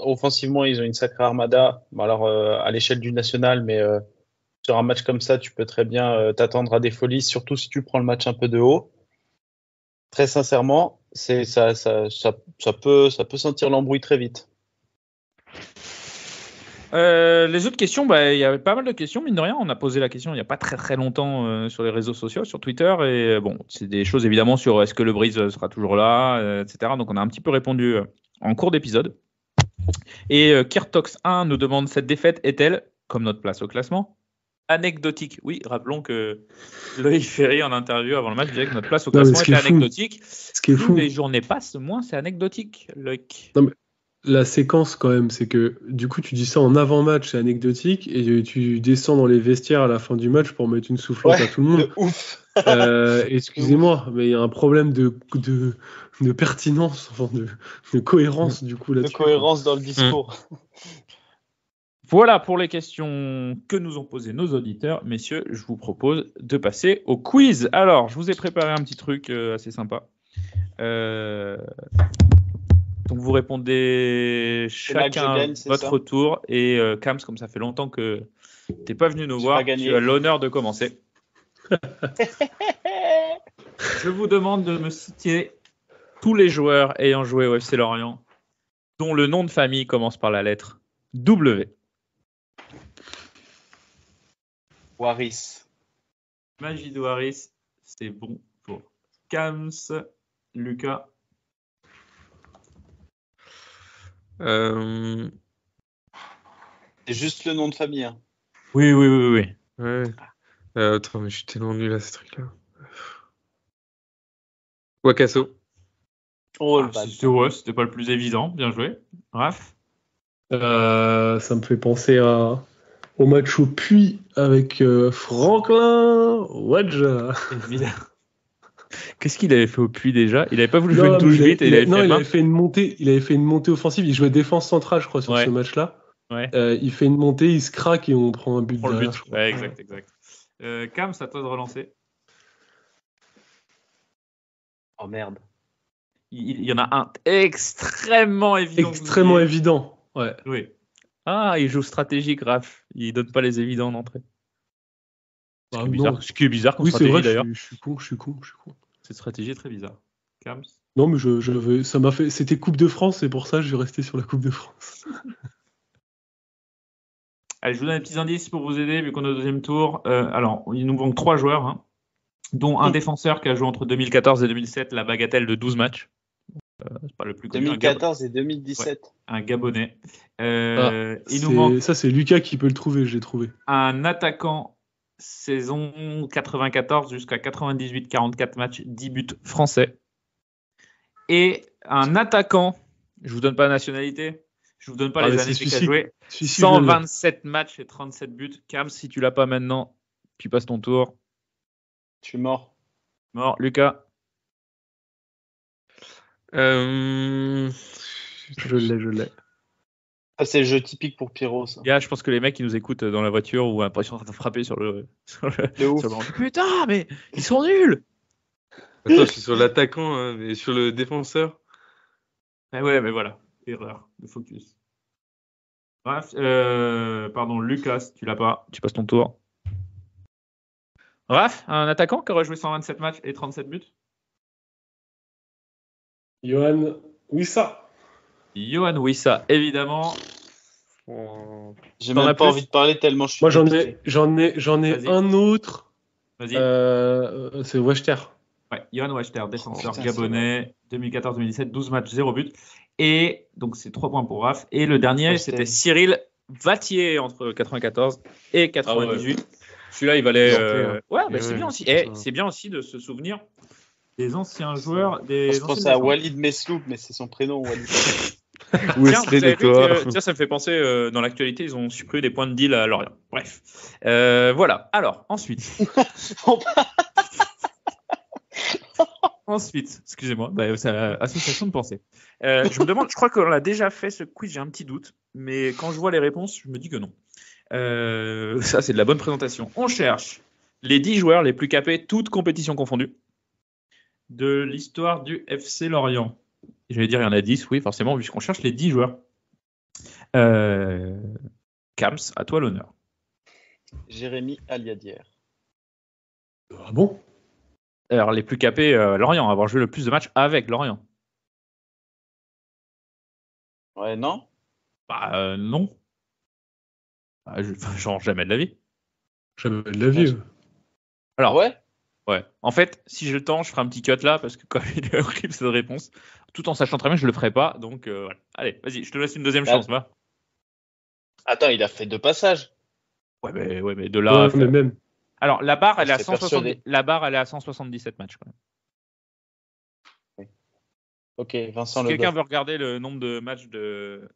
Offensivement, ils ont une sacrée armada. Alors, à l'échelle du national, mais Sur un match comme ça, tu peux très bien t'attendre à des folies, surtout si tu prends le match un peu de haut. Très sincèrement, ça peut sentir l'embrouille très vite. Les autres questions, il y avait pas mal de questions, mine de rien. On a posé la question il n'y a pas très très longtemps sur les réseaux sociaux, sur Twitter. Et bon, c'est des choses évidemment sur est-ce que le Breeze sera toujours là, etc. Donc on a un petit peu répondu en cours d'épisode. Et Kirtox1 nous demande cette défaite est-elle, comme notre place au classement, anecdotique? Oui, rappelons que Loïc Ferry en interview avant le match disait que notre place au classement était anecdotique. Ce qui est fou. Plus les journées passent, moins c'est anecdotique, Loïc. Non, mais la séquence quand même, c'est que du coup tu dis ça en avant-match, c'est anecdotique, et tu descends dans les vestiaires à la fin du match pour mettre une soufflante à tout le monde. Ouf. Excusez-moi, mais il y a un problème de pertinence, enfin de cohérence du coup là-dessus. De cohérence dans le discours. Voilà pour les questions que nous ont posées nos auditeurs. Messieurs, je vous propose de passer au quiz. Alors, je vous ai préparé un petit truc assez sympa. Donc, vous répondez chacun votre tour. Et Kams, comme ça fait longtemps que tu n'es pas venu nous voir, tu as l'honneur de commencer. Je vous demande de me citer tous les joueurs ayant joué au FC Lorient dont le nom de famille commence par la lettre W. Waris. Majid Waris, c'est bon pour Kams. Lucas. C'est juste le nom de famille. Hein. Oui. Ouais. Attends, mais je suis tellement nul à ce truc-là. Wakaso. C'était pas le plus évident. Bien joué. Raph. Ça me fait penser au match au Puy avec Franklin Wadja. Qu'est-ce qu'il avait fait au Puy déjà? Il avait pas voulu jouer une touche vite et il avait fait une montée offensive. Il jouait défense centrale, je crois, sur ce match-là. Ouais. Il fait une montée, il se craque et on prend un but derrière. Ouais, exact. Cam, c'est à toi de relancer. Oh merde. Il y en a un extrêmement évident. Extrêmement évident, ouais. Oui. Ah, il joue stratégique, Raph. Il donne pas les évidents d'entrée. Ce qui est bizarre comme stratégie, d'ailleurs. Je suis con. Cette stratégie est très bizarre. Kams. Non, mais ça m'a fait. C'était Coupe de France, et pour ça, je vais rester sur la Coupe de France. Allez, je vous donne des petits indices pour vous aider, vu qu'on est au deuxième tour. Alors, il nous manque 3 joueurs, dont un défenseur qui a joué entre 2014 et 2007 la bagatelle de 12 matchs. C'est pas le plus connu. 2014 et 2017. Ouais, un Gabonais. Ça, c'est Lucas qui peut le trouver, j'ai trouvé. Un attaquant saison 94 jusqu'à 98, 44 matchs, 10 buts français. Et un attaquant, je vous donne pas la nationalité, je vous donne pas les années qu'il a joué, 127 matchs et 37 buts. Cam, si tu l'as pas maintenant, tu passes ton tour. Je suis mort. Lucas. Je l'ai. Ah, c'est le jeu typique pour Pierrot, ça. Je pense que les mecs qui nous écoutent dans la voiture ou l'impression de frapper sur le putain, mais ils sont nuls. Attends, je suis sur l'attaquant, mais sur le défenseur. Ouais, mais voilà, erreur de focus. Bref, pardon, Lucas, tu l'as pas, tu passes ton tour. Raph, un attaquant qui aurait joué 127 matchs et 37 buts. Johan Wissa, évidemment. J'ai même pas envie de parler tellement je suis. Moi, j'en ai un autre. Vas-y. C'est Wachter. Ouais, Johan Wachter, défenseur gabonais, 2014-2017, 12 matchs, 0 but. Et donc, c'est 3 points pour Raph. Et le dernier, c'était Cyril Vattier entre 94 et 98. Celui-là, il valait. C'est bien aussi. C'est bien aussi de se souvenir des anciens joueurs. Je pense à Walid Mesloub, mais c'est son prénom, Walid. Tiens, ça me fait penser, dans l'actualité, ils ont supprimé des points de deal à Lorient. Bref. Voilà. Alors, ensuite. Excusez-moi, c'est association de pensée. Je me demande, je crois qu'on l'a déjà fait ce quiz, j'ai un petit doute, mais quand je vois les réponses, je me dis que non. Ça, c'est de la bonne présentation. On cherche les 10 joueurs les plus capés, toutes compétitions confondues, de l'histoire du FC Lorient. J'allais dire, il y en a 10, oui, forcément, puisqu'on cherche les 10 joueurs. Kams, à toi l'honneur. Jérémy Aliadière. Ah bon? Alors, les plus capés, Lorient, avoir joué le plus de matchs avec Lorient. Ouais, non? Bah, non. Bah, genre, jamais de la vie. Jamais de la vie. Alors, ouais. Ouais. En fait, si j'ai le temps, je ferai un petit cut là, parce que quand il est horrible cette réponse, tout en sachant très bien que je le ferai pas. Donc, voilà. Allez, vas-y, je te laisse une deuxième chance, va. Attends, il a fait 2 passages. Ouais, mais de là. Mais même. Alors, la barre, elle est à J'étais persuadé. 170... la barre, elle est à 177 matchs. Quand même. Ok, Vincent Si Le quelqu'un Goff. veut regarder le nombre de matchs de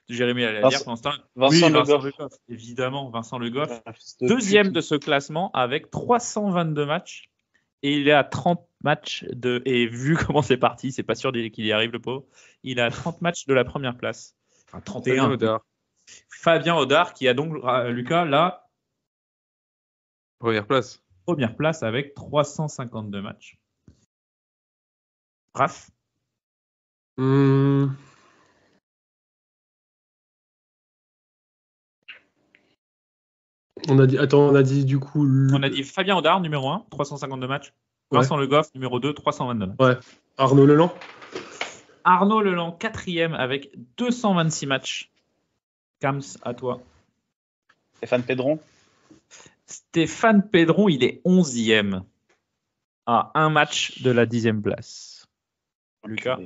Jérémy Aliadière pour l'instant. Vincent Le Goff. Évidemment, Vincent Le Goff. De Deuxième pute. de ce classement avec 322 matchs. Et il est à 30 matchs de. Et vu comment c'est parti, c'est pas sûr qu'il y arrive, le pauvre. Il a 30 matchs de la première place. Enfin, 31. Fabien Audard, qui a donc, Lucas, là. Première place. Première place avec 352 matchs. Raph. On a dit du coup. On a dit Fabien Audard, numéro 1, 352 matchs. Vincent Le Goff, numéro 2, 322 matchs. Ouais. Arnaud Leland. Arnaud Leland, 4e avec 226 matchs. Kams, à toi. Stéphane Pédron. Stéphane Pédron, il est 11e. À un match de la 10e place. Lucas.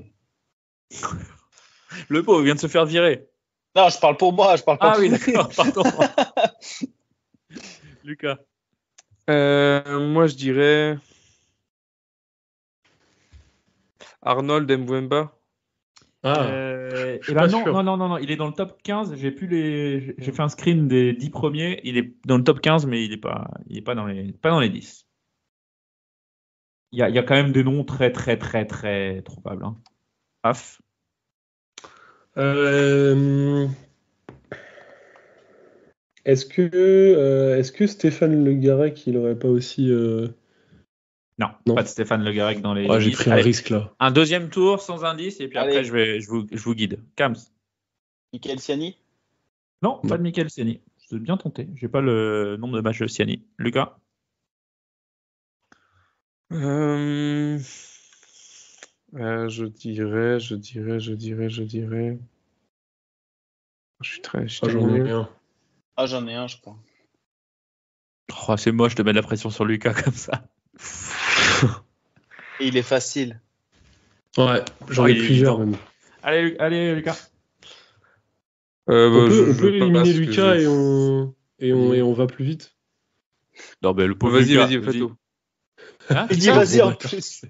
Le pauvre vient de se faire virer. Non, je parle pour moi, je parle pas Ah pour oui, lui. d'accord, pardon. Lucas. Moi, je dirais Arnold Mbemba. Et ben non, il est dans le top 15. J'ai fait un screen des 10 premiers. Il est dans le top 15, mais il est pas dans les 10. Il y a quand même des noms très trouvables. Hein. Af. Est-ce que Stéphane Le Garec, il aurait pas aussi Non, Non. pas de Stéphane Le Garec dans les. J'ai 10. pris un risque là. Un deuxième tour sans indice et puis Allez. après je vous guide. Kams. Michael Siani. Non, pas de Michael Siani. Je bien tenté. J'ai pas le nombre de matchs de Siani. Lucas. Je dirais. Je suis très J'en ai rien. Ah, j'en ai un, je crois. Oh, c'est moche de mettre la pression sur Lucas comme ça. Et il est facile. Ouais, j'en ai plusieurs même. Allez, Lucas. On peut éliminer Lucas et on va plus vite. Non, mais le pauvre Vas-y, Lucas, fais-toi. Hein, Il dit vas-y en plus.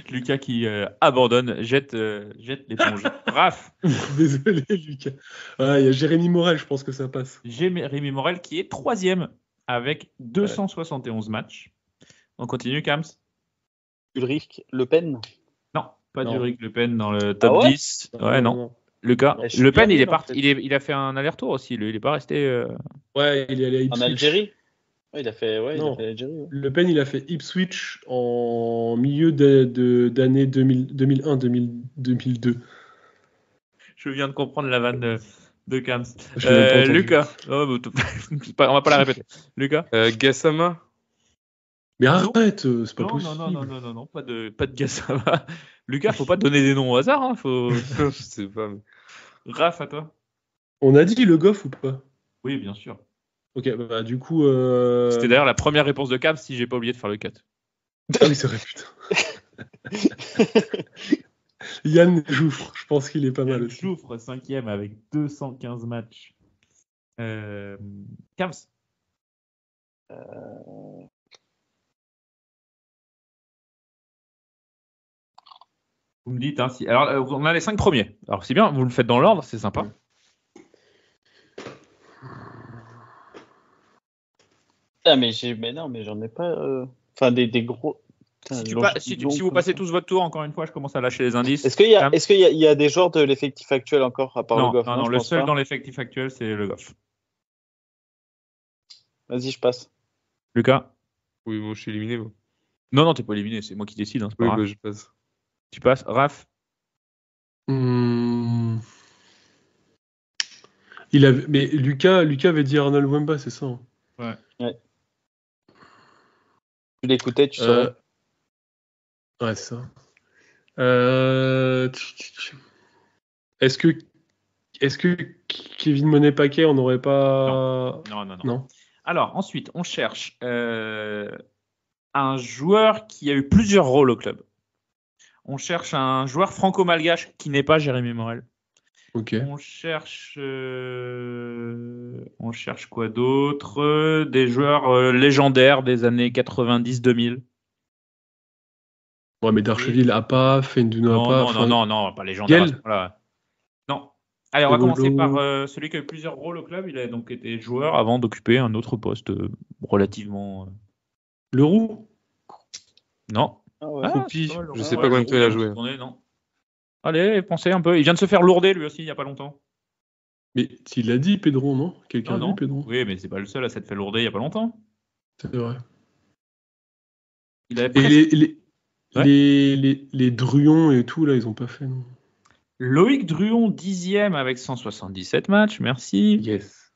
Lucas qui abandonne, jette l'éponge. Raph. Désolé, Lucas. Il y a Jérémy Morel, je pense que ça passe. Jérémy Morel qui est 3e avec 271 matchs. On continue, Kams. Ulrich Le Pen. Non, pas Non. d'Ulrich Le Pen dans le top 10. Ouais, non. Lucas. Ouais, je suis Le Pen, bien il est nul, en parti. fait. Il a fait un aller-retour aussi. Lui, il est pas resté. Ouais, il est allé à Ipswich. En Algérie. Ouais, il a fait Non. l'Algérie. Ouais. Le Pen, il a fait Ipswich en milieu d'année 2001-2002. Je viens de comprendre la vanne de Kams. Je l'ai pas entendu. Lucas. Oh, bah, on va pas la répéter. Lucas. Gassama. Mais arrête, c'est pas Non, possible. non, pas de Gassama. Lucas, faut pas donner des noms au hasard. Hein, faut... Je sais pas. Mais... Raph, à toi. On a dit Le Goff ou pas? Oui, bien sûr. Ok, bah du coup. C'était d'ailleurs la première réponse de Kams si j'ai pas oublié de faire le cut. Ah oui, c'est vrai, putain. Yann Jouffre, je pense qu'il est pas mal aussi. Jouffre, 5e avec 215 matchs. Kams. Vous me dites, hein, si... Alors, on a les 5 premiers. Alors, c'est bien, vous le faites dans l'ordre, c'est sympa. Ah, mais non, mais j'en ai pas. Enfin, des gros. Putain, Si vous passez tous votre tour, encore une fois, je commence à lâcher les indices. Est-ce qu'il y a des joueurs de l'effectif actuel encore à part Non, Le Goff? non, je le pense seul pas. dans l'effectif actuel, c'est Le Goff. Vas-y, je passe. Lucas. Oui, moi je suis éliminé. Moi. Non, t'es pas éliminé, c'est moi qui décide. Hein, c'est pas Oui, grave. bah, je passe. Tu passes. Raph. Mais Lucas avait dit Arnold Wemba, c'est ça? Ouais. Tu l'écoutais, tu saurais. Ouais, c'est ça. Est-ce que Kevin Monet-Paquet, on n'aurait pas... Non. Alors, ensuite, on cherche un joueur qui a eu plusieurs rôles au club. On cherche un joueur franco-malgache qui n'est pas Jérémy Morel. Ok. On cherche quoi d'autre? Des joueurs légendaires des années 90-2000. Ouais, mais Darcheville a pas, Fendouno a pas. Non, pas légendaire. Voilà. Non. Allez, on va Pegolo. commencer par celui qui a eu plusieurs rôles au club. Il a donc été joueur avant d'occuper un autre poste relativement. Leroux? Non. Croupi, je sais pas combien de temps il a joué. Non. Allez, pensez un peu. Il vient de se faire lourder lui aussi il y a pas longtemps. Mais il l'a dit, Pedro, non? Quelqu'un a dit Pedro? Oui, mais c'est pas le seul à s'être fait lourder il y a pas longtemps. C'est vrai. Il avait les Druon et tout, là, ils ont pas fait, non? Loïc Druon, 10e avec 177 matchs, merci. Yes.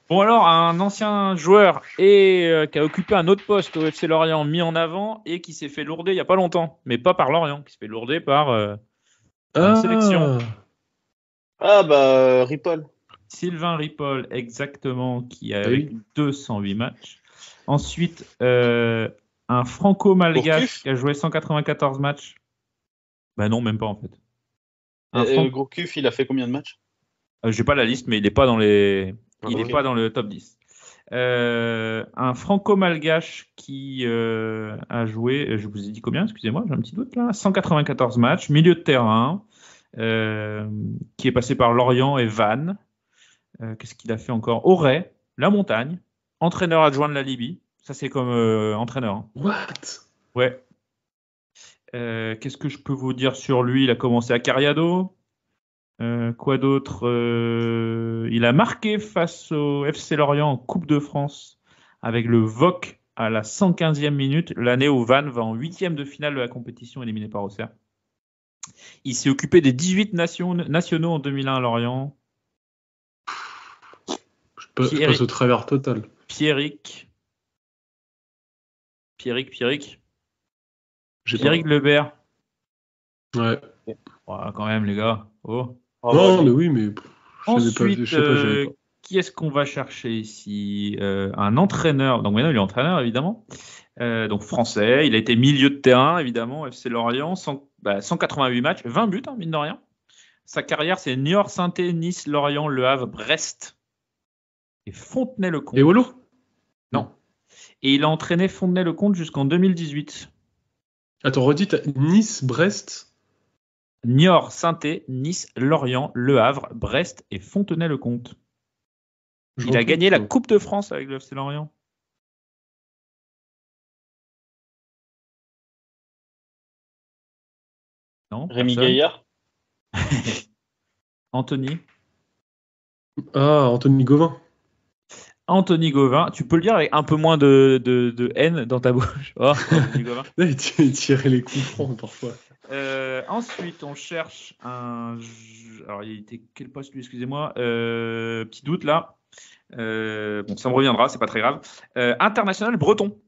Bon alors, un ancien joueur qui a occupé un autre poste au FC Lorient mis en avant et qui s'est fait lourder il n'y a pas longtemps, mais pas par Lorient, qui s'est fait lourder par une sélection. Ripoll. Sylvain Ripoll, exactement, qui a eu 208 matchs. Ensuite, un franco-malgache qui a joué 194 matchs. Non, même pas en fait. Gourcuff, il a fait combien de matchs? J'ai pas la liste, mais il n'est pas dans les... Il n'est pas dans le top 10. Un franco-malgache qui a joué, je vous ai dit combien, excusez-moi, j'ai un petit doute là, 194 matchs, milieu de terrain, qui est passé par Lorient et Vannes. Qu'est-ce qu'il a fait encore? Auray, La Montagne, entraîneur adjoint de la Libye. Ça, c'est comme entraîneur. Hein. What? Ouais. Qu'est-ce que je peux vous dire sur lui? Il a commencé à Cariado. Quoi d'autre? Il a marqué face au FC Lorient en Coupe de France avec le VOC à la 115e minute, l'année où Vannes va en 8e de finale de la compétition éliminé par Auxerre. Il s'est occupé des 18 nationaux en 2001 à Lorient. Je passe au travers total. Pierrick Lebert. Ouais. Quand même, les gars. Oh. Mais oui, mais ensuite, je sais pas. qui est-ce qu'on va chercher ici? Un entraîneur. Donc maintenant, il est entraîneur, évidemment. Donc français. Il a été milieu de terrain, évidemment. FC Lorient. 188 matchs, 20 buts, hein, mine de rien. Sa carrière, c'est Niort, Saint-Étienne, Nice, Lorient, Le Havre, Brest et Fontenay-le-Comte. Et Wolo? Non. Et il a entraîné Fontenay-le-Comte jusqu'en 2018. Attends, redis, Nice, Brest. Niort, Saint-Étienne, Nice, Lorient, Le Havre, Brest et Fontenay-le-Comte. Il a gagné la Coupe de France avec le FC Lorient. Non, Rémi personne. Gaillard. Anthony Gauvin. Anthony Gauvin. Tu peux le dire avec un peu moins de haine dans ta bouche. Oh, Anthony Gauvin. Il tirait les coups francs parfois. Ensuite, on cherche un... Alors, il était quel poste lui, excusez-moi. Petit doute là. Bon, ça me reviendra, c'est pas très grave. International breton.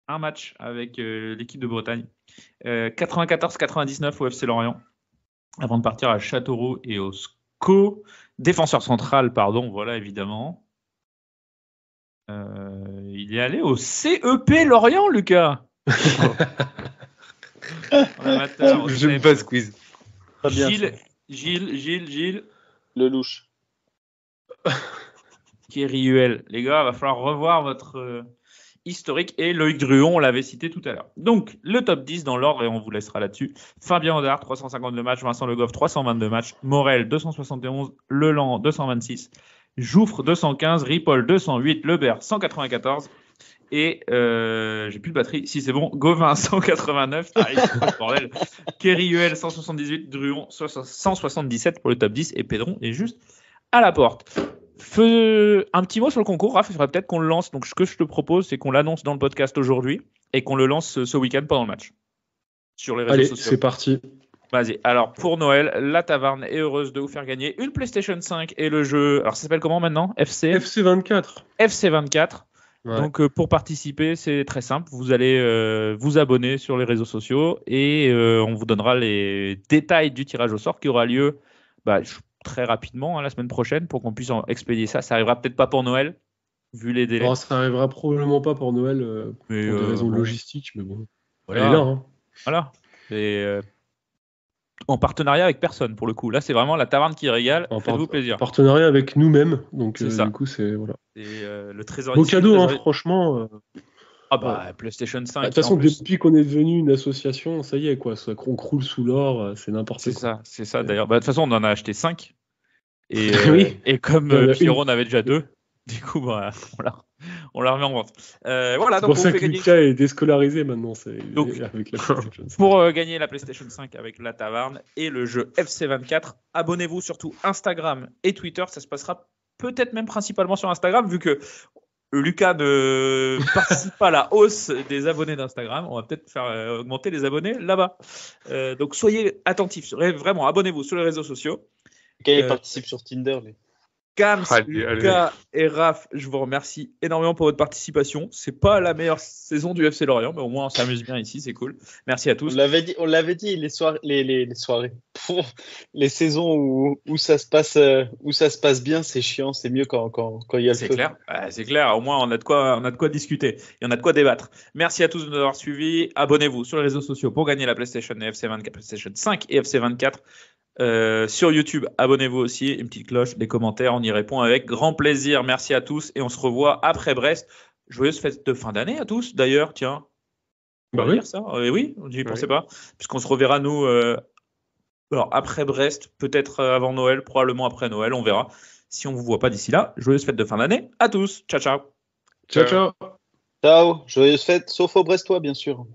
Un match avec l'équipe de Bretagne. 94-99 au FC Lorient. Avant de partir à Châteauroux et au SCO. Défenseur central, pardon, voilà, évidemment. Il est allé au CEP Lorient, Lucas. J'aime pas ce quiz. Très bien. Gilles. Le louche. Kéry-Huel. Les gars, il va falloir revoir votre historique. Et Loïc Druon, on l'avait cité tout à l'heure. Donc, le top 10 dans l'ordre, et on vous laissera là-dessus. Fabien Audard, 352 matchs. Vincent Le Goff, 322 matchs. Morel, 271. Leland, 226. Jouffre, 215. Ripoll, 208. Lebert, 194. Et j'ai plus de batterie. Si c'est bon, Gauvin 189, bordel. Kéry-Huel 178, Druon 177 pour le top 10 et Pedron est juste à la porte. Un petit mot sur le concours, Raph, il faudrait peut-être qu'on le lance. Donc ce que je te propose, c'est qu'on l'annonce dans le podcast aujourd'hui et qu'on le lance ce week-end pendant le match. Sur les réseaux sociaux. C'est parti. Vas-y. Alors, pour Noël, la Taverne est heureuse de vous faire gagner une PlayStation 5 et le jeu. Alors, ça s'appelle comment maintenant? FC 24. FC 24. Ouais. Donc, pour participer, c'est très simple. Vous allez vous abonner sur les réseaux sociaux et on vous donnera les détails du tirage au sort qui aura lieu très rapidement, la semaine prochaine, pour qu'on puisse expédier ça. Ça arrivera peut-être pas pour Noël, vu les délais. Alors, ça arrivera probablement pas pour Noël pour des raisons logistiques, mais bon. Voilà. Elle est là. Hein. Voilà. Et en partenariat avec personne, pour le coup. Là, c'est vraiment la Taverne qui régale. Faites-vous plaisir. En partenariat avec nous-mêmes. Donc, c'est ça. Du coup, c'est. Voilà. Et le trésorier. Beau cadeau, hein, franchement. PlayStation 5. De toute façon, depuis qu'on est devenu une association, ça y est, quoi. On croule sous l'or, c'est n'importe quoi. C'est ça, d'ailleurs. De toute façon, on en a acheté 5. Et, oui. Et comme Pierrot en avait déjà 2, du coup, on la remet en vente. Voilà, c'est pour ça que Lucas est déscolarisé maintenant. Donc, avec la PlayStation 5. Pour gagner la PlayStation 5 avec la Taverne et le jeu FC24, abonnez-vous surtout Instagram et Twitter. Ça se passera peut-être même principalement sur Instagram, vu que Lucas ne participe pas à la hausse des abonnés d'Instagram. On va peut-être faire augmenter les abonnés là-bas. Donc soyez attentifs. Vraiment, abonnez-vous sur les réseaux sociaux. Lucas participe sur Tinder. Kams, Lucas et Raph, je vous remercie énormément pour votre participation. C'est pas la meilleure saison du FC Lorient, mais au moins on s'amuse bien ici, c'est cool. Merci à tous. On l'avait dit, les soirées, les saisons où ça se passe bien, c'est chiant, c'est mieux quand il y a le feu. Clair. C'est clair, au moins on a de quoi discuter et on a de quoi débattre. Merci à tous de nous avoir suivis. Abonnez-vous sur les réseaux sociaux pour gagner la PlayStation et FC24, PlayStation 5 et FC24. Sur YouTube, abonnez-vous aussi, une petite cloche, des commentaires, on y répond avec grand plaisir. Merci à tous et on se revoit après Brest. Joyeuse fête de fin d'année à tous d'ailleurs, tiens. On va dire ça. Oui, on n'y pensait pas, puisqu'on se reverra nous alors après Brest, peut-être avant Noël, probablement après Noël, on verra. Si on vous voit pas d'ici là, joyeuse fête de fin d'année à tous. Ciao. Ciao. Ciao, joyeuse fête, sauf au Brestois bien sûr.